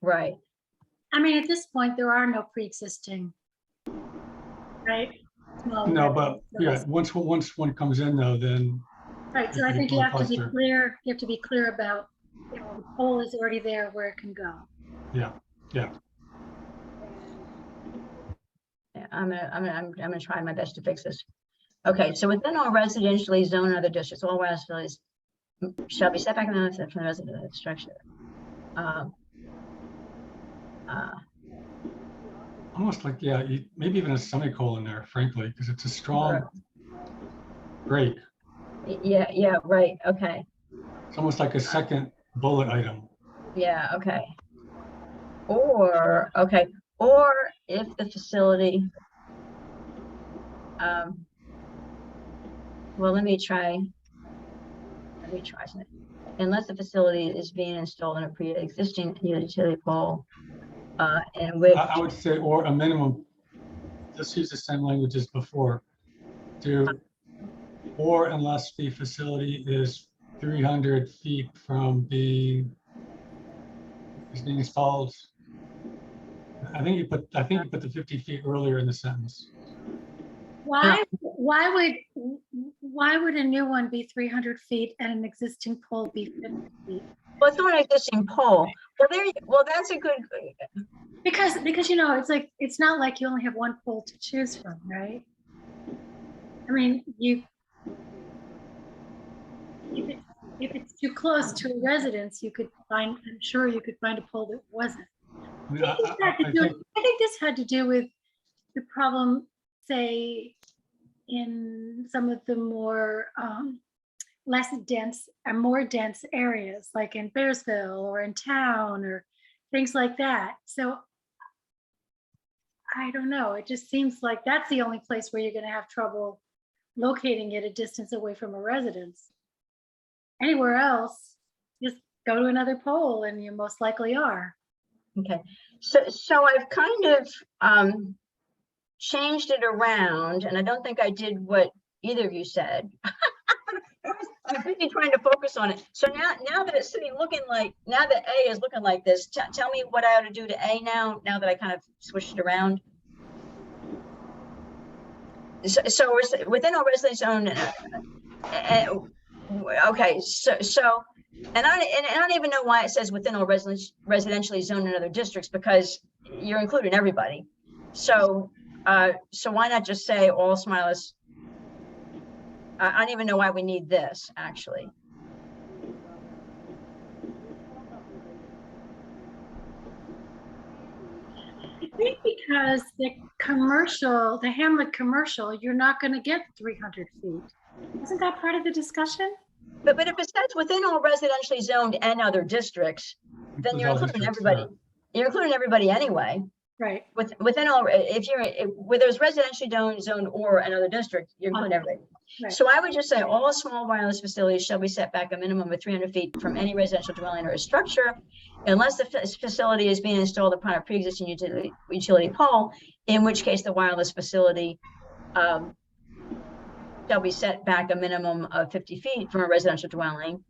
Right. I mean, at this point, there are no pre-existing, right? No, but yeah, once one comes in though, then. Right, so I think you have to be clear. You have to be clear about, the pole is already there where it can go. Yeah. I'm gonna try my best to fix this. Okay, so within all residentially zoned and other districts, all wireless facilities shall be set back from the residential structure. Almost like, maybe even a semicolon there, frankly, because it's a strong break. Yeah, right. Okay. It's almost like a second bullet item. Yeah, okay. Or if the facility, well, let me try something. Unless the facility is being installed on a pre-existing utility pole, and with. I would say, or a minimum, just use the same language as before. to, or unless the facility is 300 feet from being installed. I think you put the 50 feet earlier in the sentence. Why would a new one be 300 feet and an existing pole be 50 feet? Well, it's not an existing pole. Well, that's a good. Because it's not like you only have one pole to choose from, right? I mean, if it's too close to a residence, I'm sure you could find a pole that wasn't. I think this had to do with the problem, say, in some of the more less dense and more dense areas, like in Bearsville or in town or things like that. So I don't know. It just seems like that's the only place where you're going to have trouble locating it a distance away from a residence. Anywhere else, just go to another pole and you most likely are. Okay, so I've kind of changed it around, and I don't think I did what either of you said. I'm really trying to focus on it. So now that it's looking like, now that A is looking like this, tell me what I ought to do to A now that I kind of switched it around. So we're within our residential zone. Okay, so and I don't even know why it says within our residentially zoned in other districts, because you're including everybody. So so why not just say all smileless? I don't even know why we need this, actually. I think because the Hamlet commercial, you're not going to get 300 feet. Isn't that part of the discussion? But if it says within all residentially zoned and other districts, then you're including everybody. Yeah. You're including everybody anyway. Right. Within all, where there's residentially zoned or another district, you're including everybody. Right. So I would just say all small wireless facilities shall be set back a minimum of 300 feet from any residential dwelling or structure, unless the facility is being installed upon a pre-existing utility pole, in which case the wireless facility shall be set back a minimum of 50 feet from a residential dwelling.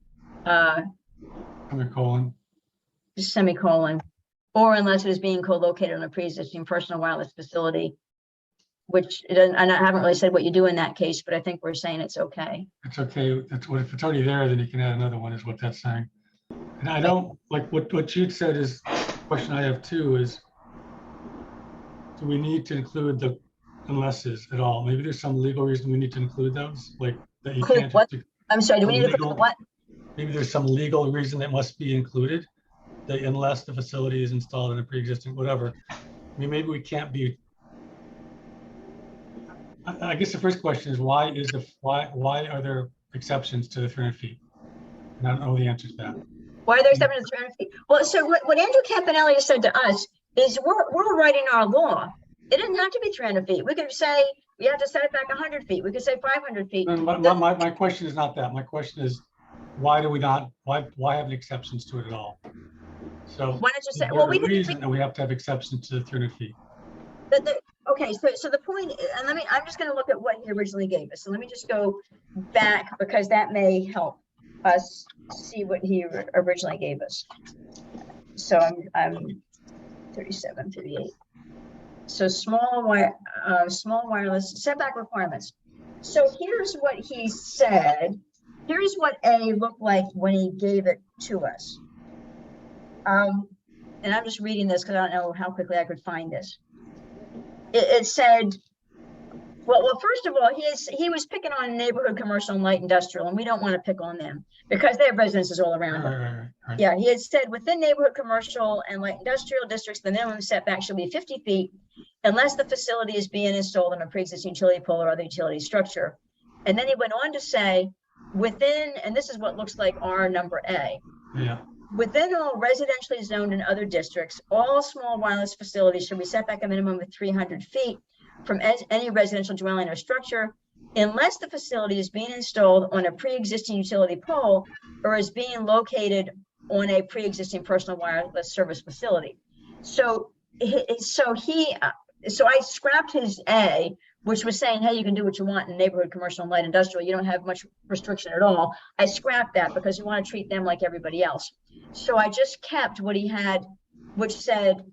Semicolon. Or unless it is being co-located on a pre-existing personal wireless facility, which it doesn't, and I haven't really said what you do in that case, but I think we're saying it's okay. It's okay. That's what, if it's already there, then you can add another one, is what that's saying. And I don't like what Jude said. Is the question I have too is, do we need to include the unlesses at all? Maybe there's some legal reason we need to include those, like that you can't. What? I'm sorry, do we need to include what? Maybe there's some legal reason that must be included, that unless the facility is installed in a pre-existing whatever. I mean, maybe we can't be. I guess the first question is why are there exceptions to the 300 feet? And I don't know the answer to that. Why are there exceptions to 300 feet? Well, so what Andrew Campanelli said to us is we're writing our law. It doesn't have to be 300 feet. We could say we have to set it back 100 feet. We could say 500 feet. My question is not that. My question is, why have exceptions to it at all? So why don't you say, well, we reason that we have to have exceptions to the 300 feet. Okay, so the point, and I'm just going to look at what he originally gave us. So let me just go back, because that may help us see what he originally gave us. So I'm 37, 38. So small wireless setback requirements. So here's what he said. Here's what A looked like when he gave it to us. And I'm just reading this because I don't know how quickly I could find this. It said, well, first of all, he was picking on neighborhood commercial and light industrial, and we don't want to pick on them because they have residences all around them. Right. Yeah, he had said within neighborhood commercial and light industrial districts, the minimum setback should be 50 feet unless the facility is being installed on a pre-existing utility pole or other utility structure. And then he went on to say within, and this is what looks like our number A. Yeah. Within all residentially zoned and other districts, all small wireless facilities should be set back a minimum of 300 feet from any residential dwelling or structure, unless the facility is being installed on a pre-existing utility pole or is being located on a pre-existing personal wireless service facility. So I scrapped his A, which was saying, hey, you can do what you want in neighborhood, commercial, and light industrial. You don't have much restriction at all. I scrapped that because we want to treat them like everybody else. So I just kept what he had, which said,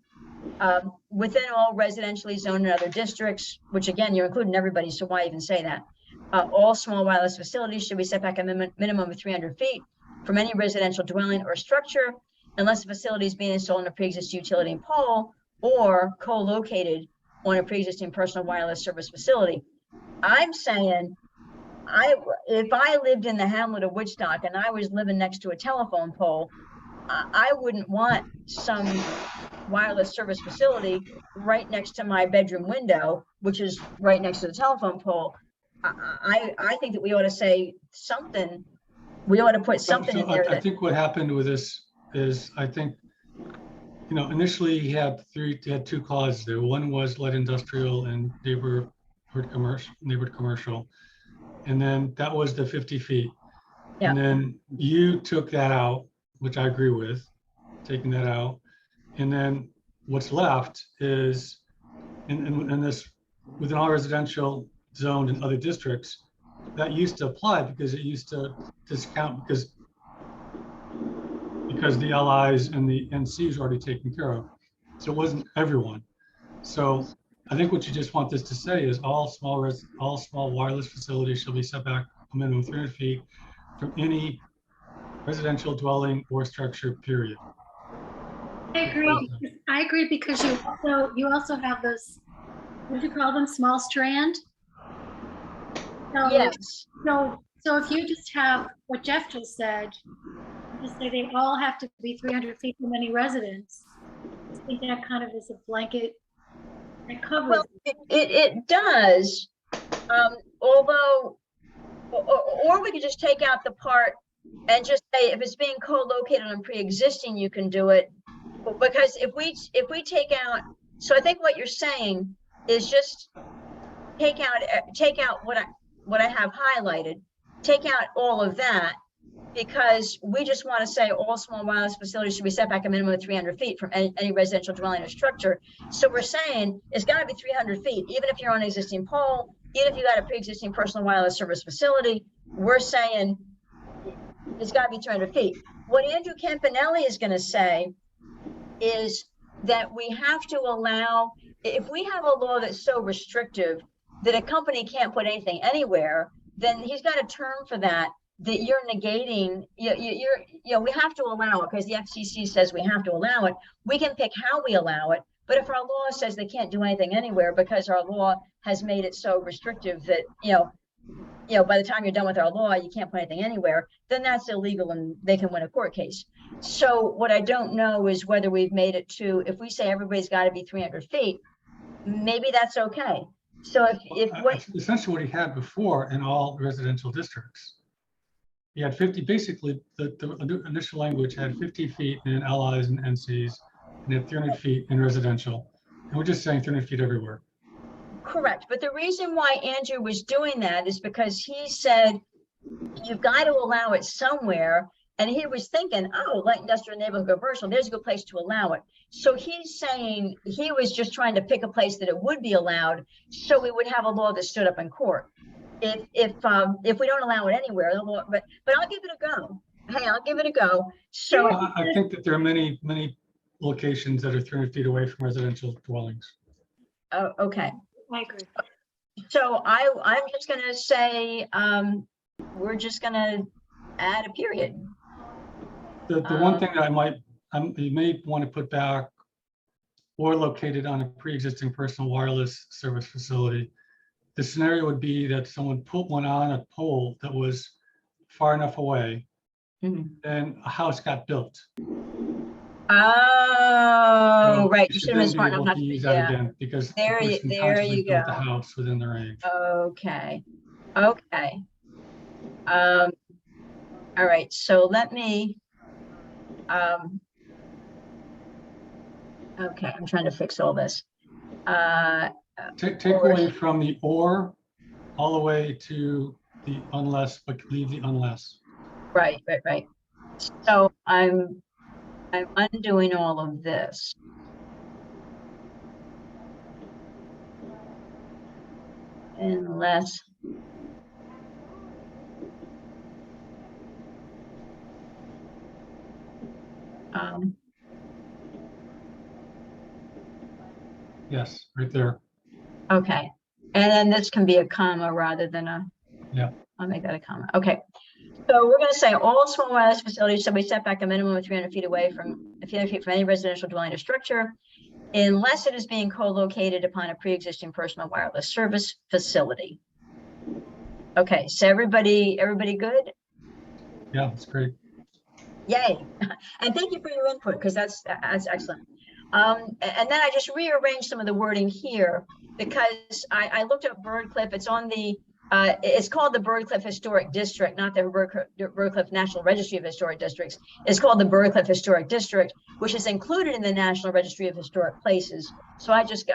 within all residentially zoned and other districts, which again, you're including everybody, so why even say that? All small wireless facilities should be set back a minimum of 300 feet from any residential dwelling or structure, unless the facility is being installed in a pre-existing utility pole or co-located on a pre-existing personal wireless service facility. I'm saying, if I lived in the hamlet of Woodstock and I was living next to a telephone pole, I wouldn't want some wireless service facility right next to my bedroom window, which is right next to the telephone pole. I think that we ought to say something. We ought to put something in there. I think what happened with this is, I think, initially he had two clauses there. One was light industrial and neighborhood commercial. And then that was the 50 feet. Yeah. And then you took that out, which I agree with, taking that out. And then what's left is in this, within all residential zoned in other districts, that used to apply because it used to discount because the LIs and the NCs are already taken care of. So it wasn't everyone. So I think what you just want this to say is all small wireless facilities shall be set back a minimum of 300 feet from any residential dwelling or structure, period. I agree because you also have those, what do you call them, small strand? So, Yes. So if you just have what Jeff just said, just say they all have to be 300 feet from any residence, I think that kind of is a blanket that covers. Well, it does, although, or we could just take out the part and just say if it's being co-located on pre-existing, you can do it. Because if we take out, so I think what you're saying is just take out what I have highlighted, take out all of that, because we just want to say all small wireless facilities should be set back a minimum of 300 feet from any residential dwelling or structure. So we're saying it's got to be 300 feet, even if you're on an existing pole, even if you got a pre-existing personal wireless service facility, we're saying it's got to be 300 feet. What Andrew Campanelli is going to say is that we have to allow, if we have a law that's so restrictive that a company can't put anything anywhere, then he's got a term for that you're negating. We have to allow it because the FCC says we have to allow it. We can pick how we allow it, but if our law says they can't do anything anywhere because our law has made it so restrictive that by the time you're done with our law, you can't put anything anywhere, then that's illegal and they can win a court case. So what I don't know is whether we've made it to, if we say everybody's got to be 300 feet, maybe that's okay. So if what essentially what he had before in all residential districts, he had 50, basically the initial language had 50 feet in LIs and NCs and had 300 feet in residential. And we're just saying 300 feet everywhere. Correct. But the reason why Andrew was doing that is because he said, you've got to allow it somewhere. And he was thinking, oh, light industrial, neighborhood commercial, there's a good place to allow it. So he's saying he was just trying to pick a place that it would be allowed, so we would have a law that stood up in court. If we don't allow it anywhere, the law, but I'll give it a go. Hey, I'll give it a go. So I think that there are many locations that are 300 feet away from residential dwellings. Oh, okay. I agree. So I'm just going to say we're just going to add a period. The one thing that you may want to put back, or located on a pre-existing personal wireless service facility. The scenario would be that someone put one on a pole that was far enough away, and a house got built. Oh, right. You should should have been then be smart able enough to to use that again, because there the person you consciously built the go. house within the range. Okay. Okay. All right. So let me. Okay, I'm trying to fix all this. Take away from the or all the way to the unless, but leave the unless. Right. So I'm undoing all of this. unless Yes, right there. okay. And then this can be a comma rather than a, Yeah. I'll make that a comma. Okay. So we're going to say all small wireless facilities shall be set back a minimum of 300 feet away from 300 feet from any residential dwelling or structure, unless it is being co-located upon a pre-existing personal wireless service facility. Okay, so everybody good? Yeah, that's great. Yay. And thank you for your input, because that's excellent. And then I just rearranged some of the wording here because I looked up Birdcliff. It's on the it's called the Birdcliff Historic District, not the Birdcliff National Registry of Historic Districts. It's called the Birdcliff Historic District, which is included in the National Registry of Historic Places. So I just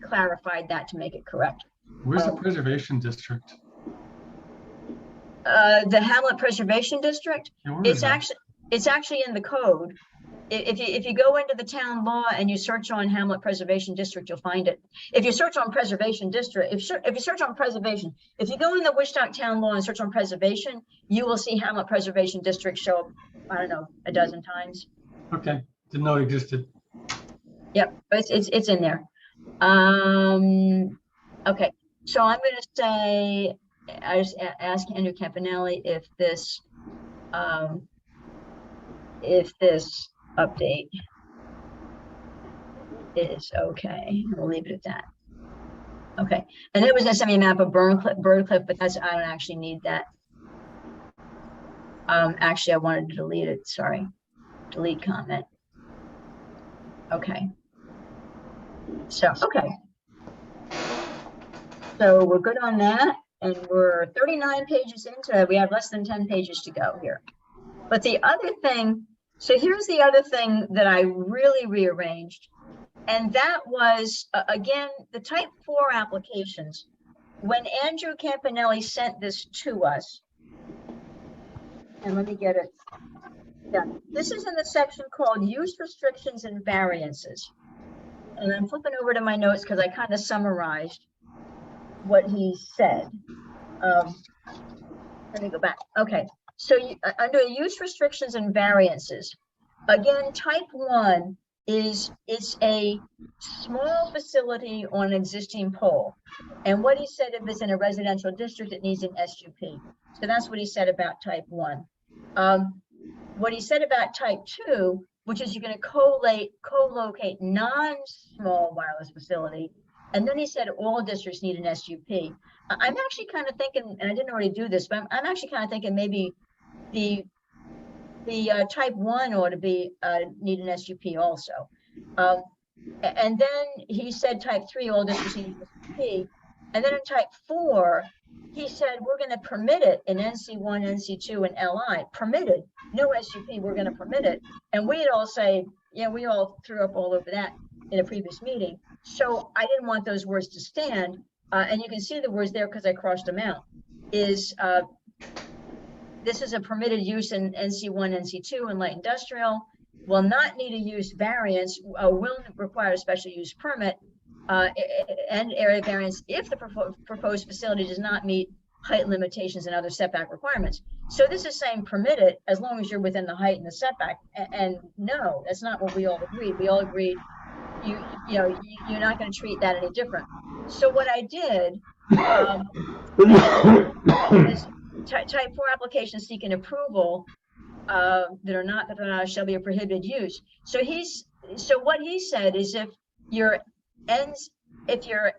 clarified that to make it correct. Where's the preservation district? The Hamlet Preservation District. Yeah, where is that? It's actually in the code. If you go into the town law and you search on Hamlet Preservation District, you'll find it. If you search on Preservation District, if you search on Preservation, if you go in the Woodstock town law and search on Preservation, you will see Hamlet Preservation District show up, I don't know, a dozen times. Okay, didn't know it existed. Yep, it's in there. Okay, so I'm going to say, I just ask Andrew Campanelli if this update is okay. We'll leave it at that. Okay, and it was gonna send me a map of Birdcliff, but I don't actually need that. Actually, I wanted to delete it. Sorry, delete comment. Okay. So okay. So we're good on that, and we're 39 pages into it. We have less than 10 pages to go here. But the other thing. So here's the other thing that I really rearranged, and that was, again, the type 4 applications. When Andrew Campanelli sent this to us, and let me get it. Yeah, this is in the section called Use Restrictions and Variances. And I'm flipping over to my notes because I kind of summarized what he said. Let me go back. Okay. So under use restrictions and variances, again, type 1 is a small facility on an existing pole. And what he said, if it's in a residential district, it needs an SUP. So that's what he said about type 1. What he said about type 2, which is you're going to co-locate non-small wireless facility. And then he said all districts need an SUP. I'm actually kind of thinking, and I didn't already do this, but I'm actually kind of thinking maybe the type 1 ought to be need an SUP also. And then he said type 3, all districts need an SUP. And then in type 4, he said we're going to permit it in NC1, NC2, and LI. Permitted, no SUP, we're going to permit it. And we'd all say, yeah, we all threw up all over that in a previous meeting. So I didn't want those words to stand. And you can see the words there because I crossed them out. This is a permitted use in NC1, NC2, and light industrial, will not need a use variance, will require a special use permit and area variance if the proposed facility does not meet height limitations and other setback requirements. So this is saying permitted as long as you're within the height and the setback. And no, that's not what we all agreed. We all agreed you're not going to treat that any different. So what I did is type 4 applications seeking approval that are not shall be a prohibited use. So what he said is if you're NC1,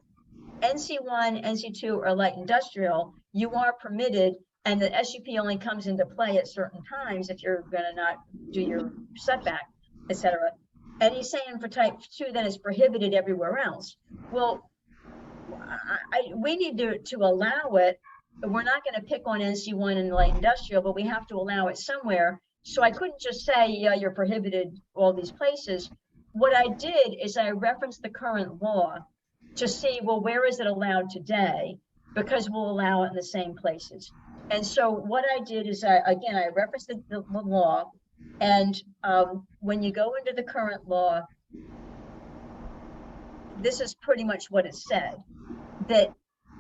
NC2, or light industrial, you are permitted, and the SUP only comes into play at certain times if you're going to not do your setback, etc. And he's saying for type 2, then it's prohibited everywhere else. Well, we need to allow it. We're not going to pick on NC1 and light industrial, but we have to allow it somewhere. So I couldn't just say, yeah, you're prohibited all these places. What I did is I referenced the current law to see, well, where is it allowed today? Because we'll allow it in the same places. And so what I did is, I referenced the law. And when you go into the current law, this is pretty much what it said, that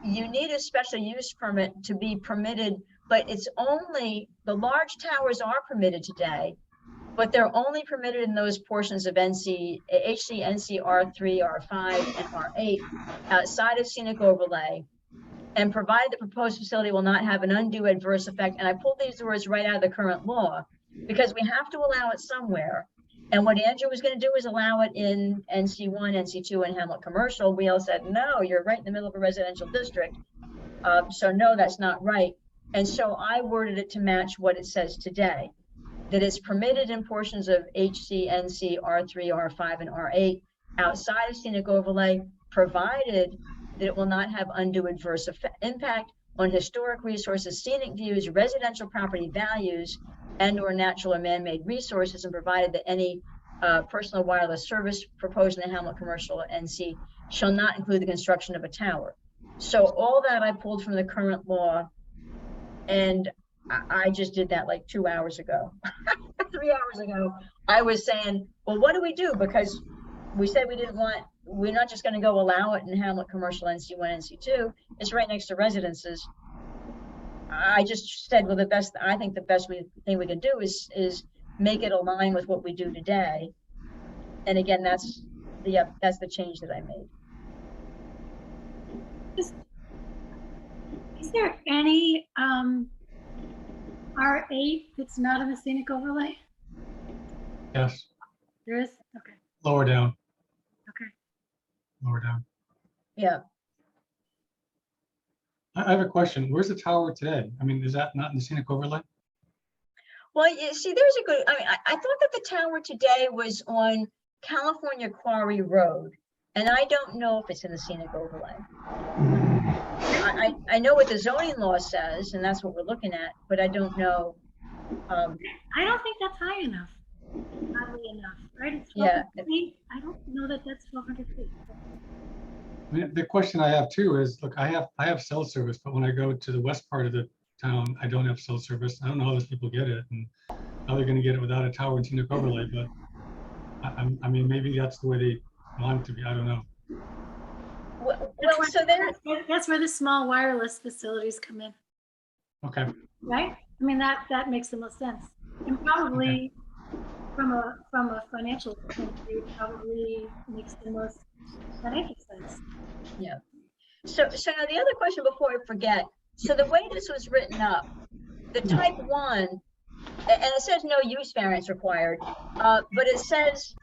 you need a special use permit to be permitted, but it's only, the large towers are permitted today, but they're only permitted in those portions of HC, NC R3, R5, and R8 outside of scenic overlay, and provided the proposed facility will not have an undue adverse effect. And I pulled these words right out of the current law because we have to allow it somewhere. And what Andrew was going to do is allow it in NC1, NC2, and Hamlet Commercial. We all said, no, you're right in the middle of a residential district. So no, that's not right. And so I worded it to match what it says today, that it's permitted in portions of HC, NC, R3, R5, and R8 outside of scenic overlay, provided that it will not have undue adverse impact on historic resources, scenic views, residential property values, and or natural or man-made resources, and provided that any personal wireless service proposed in the Hamlet Commercial NC shall not include the construction of a tower. So all that I pulled from the current law, and I just did that like 2 hours ago. 3 hours ago, I was saying, well, what do we do? Because we said we didn't want, we're not just going to go allow it in Hamlet Commercial NC1, NC2. It's right next to residences. I just said, well, I think the best thing we can do is make it align with what we do today. And again, that's the change that I made. Is there any R8 that's not in the scenic overlay? Yes. There is? Okay. Lower down. Okay. Lower down. Yeah. I have a question. Where's the tower today? I mean, is that not in the scenic overlay? Well, you see, there's a good, I mean, I thought that the tower today was on California Quarry Road, and I don't know if it's in the scenic overlay. I know what the zoning law says, and that's what we're looking at, but I don't know. I don't think that's high enough. Oddly enough, right? It's 1,200 feet. I don't know that that's 1,200 feet. I mean, the question I have too is, look, I have cell service, but when I go to the west part of the town, I don't have cell service. I don't know how those people get it, and how they're going to get it without a tower and scenic overlay. But I mean, maybe that's the way they want it to be. I don't know. Well, so that's where the small wireless facilities come in. Okay. Right? I mean, that makes the most sense, and probably from a financial point of view, probably makes the most financial sense. Yeah. So now the other question before I forget. So the way this was written up, the type 1, and it says no use variance required, but it says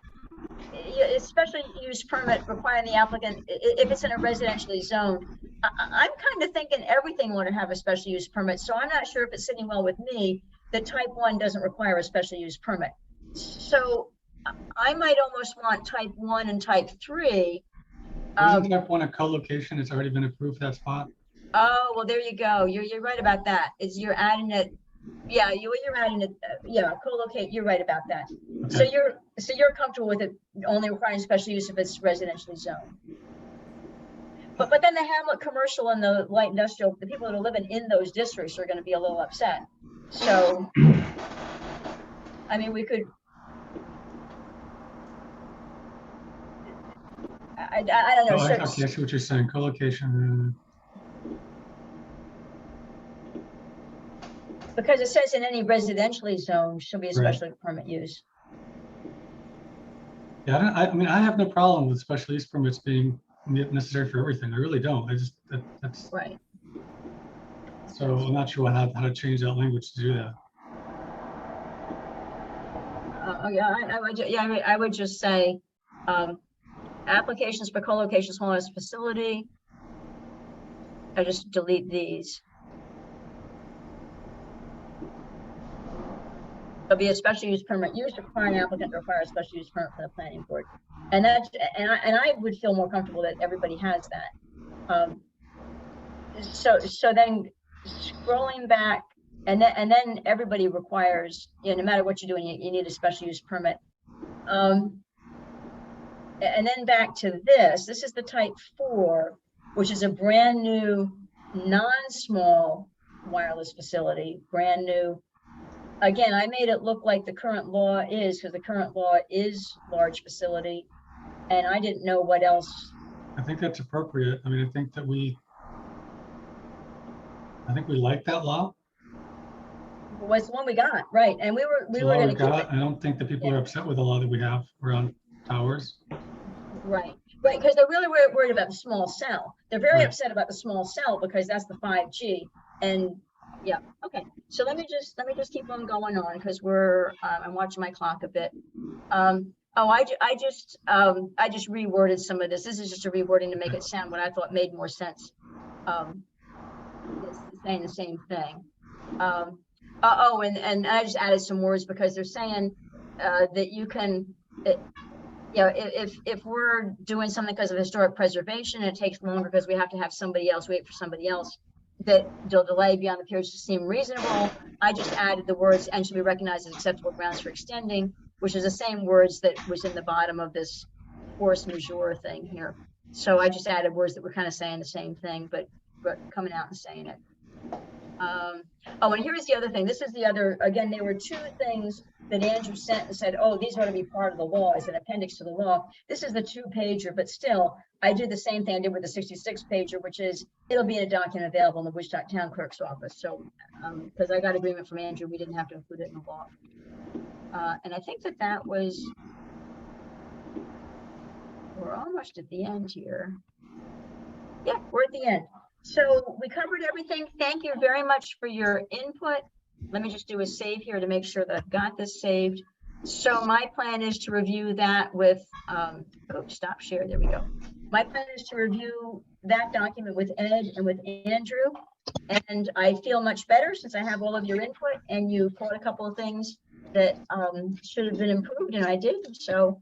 special use permit requiring the applicant if it's in a residentially zoned. I'm kind of thinking everything ought to have a special use permit, so I'm not sure if it's sitting well with me that type 1 doesn't require a special use permit. So I might almost want type 1 and type 3. Isn't type 1 a co-location? It's already been approved for that spot. Oh, well, there you go. You're right about that. You're adding it. Yeah, you're adding it. Yeah, co-locate. You're right about that. Okay. So you're comfortable with it only requiring special use if it's residentially zoned. But then the Hamlet Commercial and the light industrial, the people that are living in those districts are going to be a little upset. So, I mean, we could. I don't know. Oh, okay, I see what you're saying. Co-location. Because it says in any residentially zoned shall be a special permit use. Yeah, I mean, I have no problem with special use permits being necessary for everything. I really don't. I just that's right. So I'm not sure how to change that language to do that. I would just say applications for co-location small facility. I just delete these. There'll be a special use permit used to require an applicant to require a special use permit from the planning board, and I would feel more comfortable that everybody has that. So then scrolling back, and then everybody requires, no matter what you're doing, you need a special use permit. And then back to this is the type 4, which is a brand new non-small wireless facility, brand new. Again, I made it look like the current law is, because the current law is large facility, and I didn't know what else. I think that's appropriate. I mean, I think that we I think we like that law. Was the one we got, right? And we It's a were law going we to keep got. it. I don't think the people are upset with the law that we have around towers. Right, right, because they're really worried about the small cell. They're very Right. upset about the small cell because that's the 5G. And yeah, okay. So let me just keep on going on because I'm watching my clock a bit. Oh, I just reworded some of this. This is just a rewording to make it sound what I thought made more sense. It's saying the same thing. Oh, and I just added some words because they're saying that you can, you know, if we're doing something because of historic preservation, it takes longer because we have to have somebody else wait for somebody else, that they'll delay beyond the period to seem reasonable. I just added the words and should be recognized as acceptable grounds for extending, which is the same words that was in the bottom of this force majeure thing here. So I just added words that were kind of saying the same thing, but coming out and saying it. Oh, and here's the other thing. This is the other, again, there were two things that Andrew sent and said, oh, these ought to be part of the law as an appendix to the law. This is the 2-pager, but still, I did the same thing I did with the 66-pager, which is it'll be in a document available in the Woodstock Town Clerk's office. So, because I got agreement from Andrew, we didn't have to include it in the law. And I think that was, we're almost at the end here. Yeah, we're at the end. So we covered everything. Thank you very much for your input. Let me just do a save here to make sure that I've got this saved. So my plan is to review that with, oh, stop share, there we go. My plan is to review that document with Ed and with Andrew. And I feel much better since I have all of your input and you caught a couple of things that should have been improved and I did. So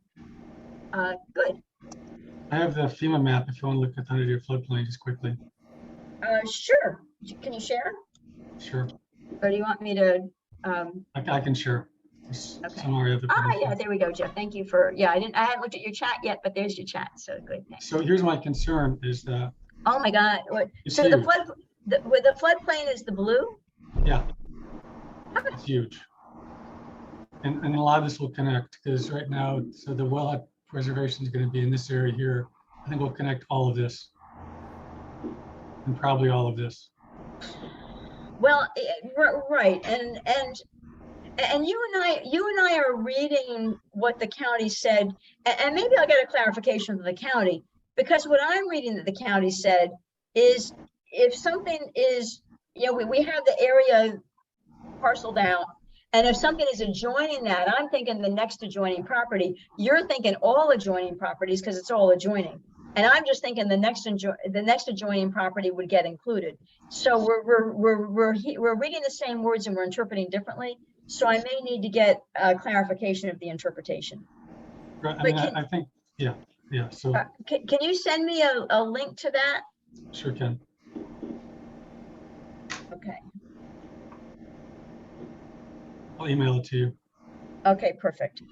good. I have the FEMA map if you want to look at the 100-year floodplain just quickly. Sure. Can you share? Sure. Or do you want me to? I can share. Okay. Summary of the Yeah, there we go, Jeff. Thank you for, I haven't looked at your chat yet, but there's your chat. So good. Thanks. So here's my concern is that. Oh my God. So huge. the floodplain is the blue? Yeah. It's huge. And a lot of this will connect because right now, so the wellhead preservation is going to be in this area here. I think we'll connect all of this. And probably all of this. Well, right, and you and I are reading what the county said, and maybe I'll get a clarification from the county, because what I'm reading that the county said is if something is, we have the area parceled out, and if something is adjoining that, I'm thinking the next adjoining property. You're thinking all adjoining properties because it's all adjoining. And I'm just thinking the next adjoining property would get included. So we're reading the same words and we're interpreting differently. So I may need to get clarification of the interpretation. Right. I mean, I think, yeah. So can you send me a link to that? Sure can. Okay. I'll email it to you. Okay, perfect.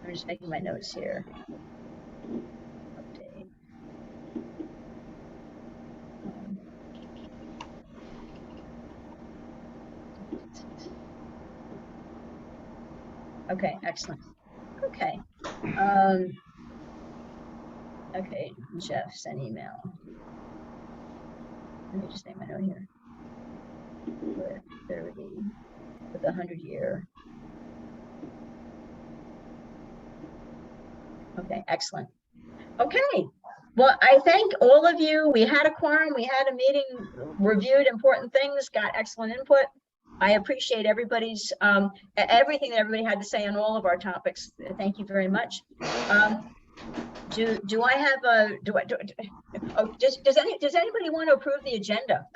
I'm just making my notes here. Update. Okay, excellent. Okay. Okay, Jeff, send email. Let me just make my note here. With 30, with 100-year. Okay, excellent. Okay, well, I thank all of you. We had a quorum, we had a meeting, reviewed important things, got excellent input. I appreciate everybody's, everything that everybody had to say on all of our topics. Thank you very much. Do I have a, does anybody want to approve the agenda?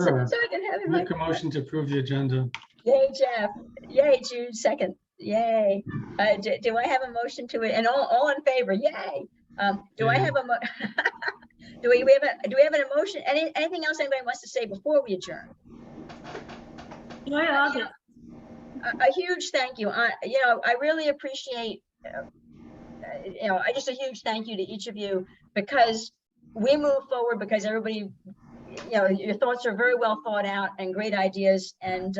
Sure. So I can have it. Make a motion to approve the agenda. Yay, Jeff. Yay, Jude, second. Yay. Do I have a motion to it? And all in favor? Yay. Do I have a do we have an emotion? Anything else anybody wants to say before we adjourn? A huge thank you. I really appreciate, just a huge thank you to each of you, because we move forward because everybody, your thoughts are very well thought out and great ideas, and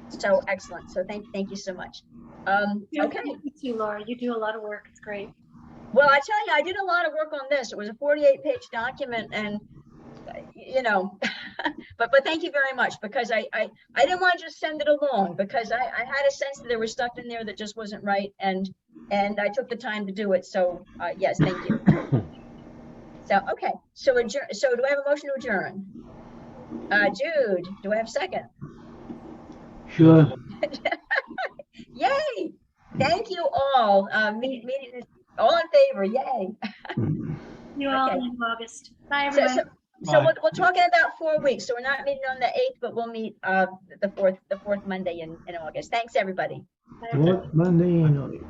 so excellent. So thank you so much. Okay. Thank you, Laura. You do a lot of work. It's great. Well, I tell you, I did a lot of work on this. It was a 48-page document, and you know, but thank you very much, because I didn't want to just send it along, because I had a sense that there was stuff in there that just wasn't right, and I took the time to do it. So yes, thank you. So okay, so adjourn. So do I have a motion to adjourn? Jude, do I have a second? Sure. Yay! Thank you all. Meeting is all in favor. Yay! You all Okay. in August. Bye, So, everyone. so Bye. we'll talk in about 4 weeks. So we're not meeting on the 8th, but we'll meet the fourth Monday in August. Thanks, everybody. Bye, everyone. What Monday in August?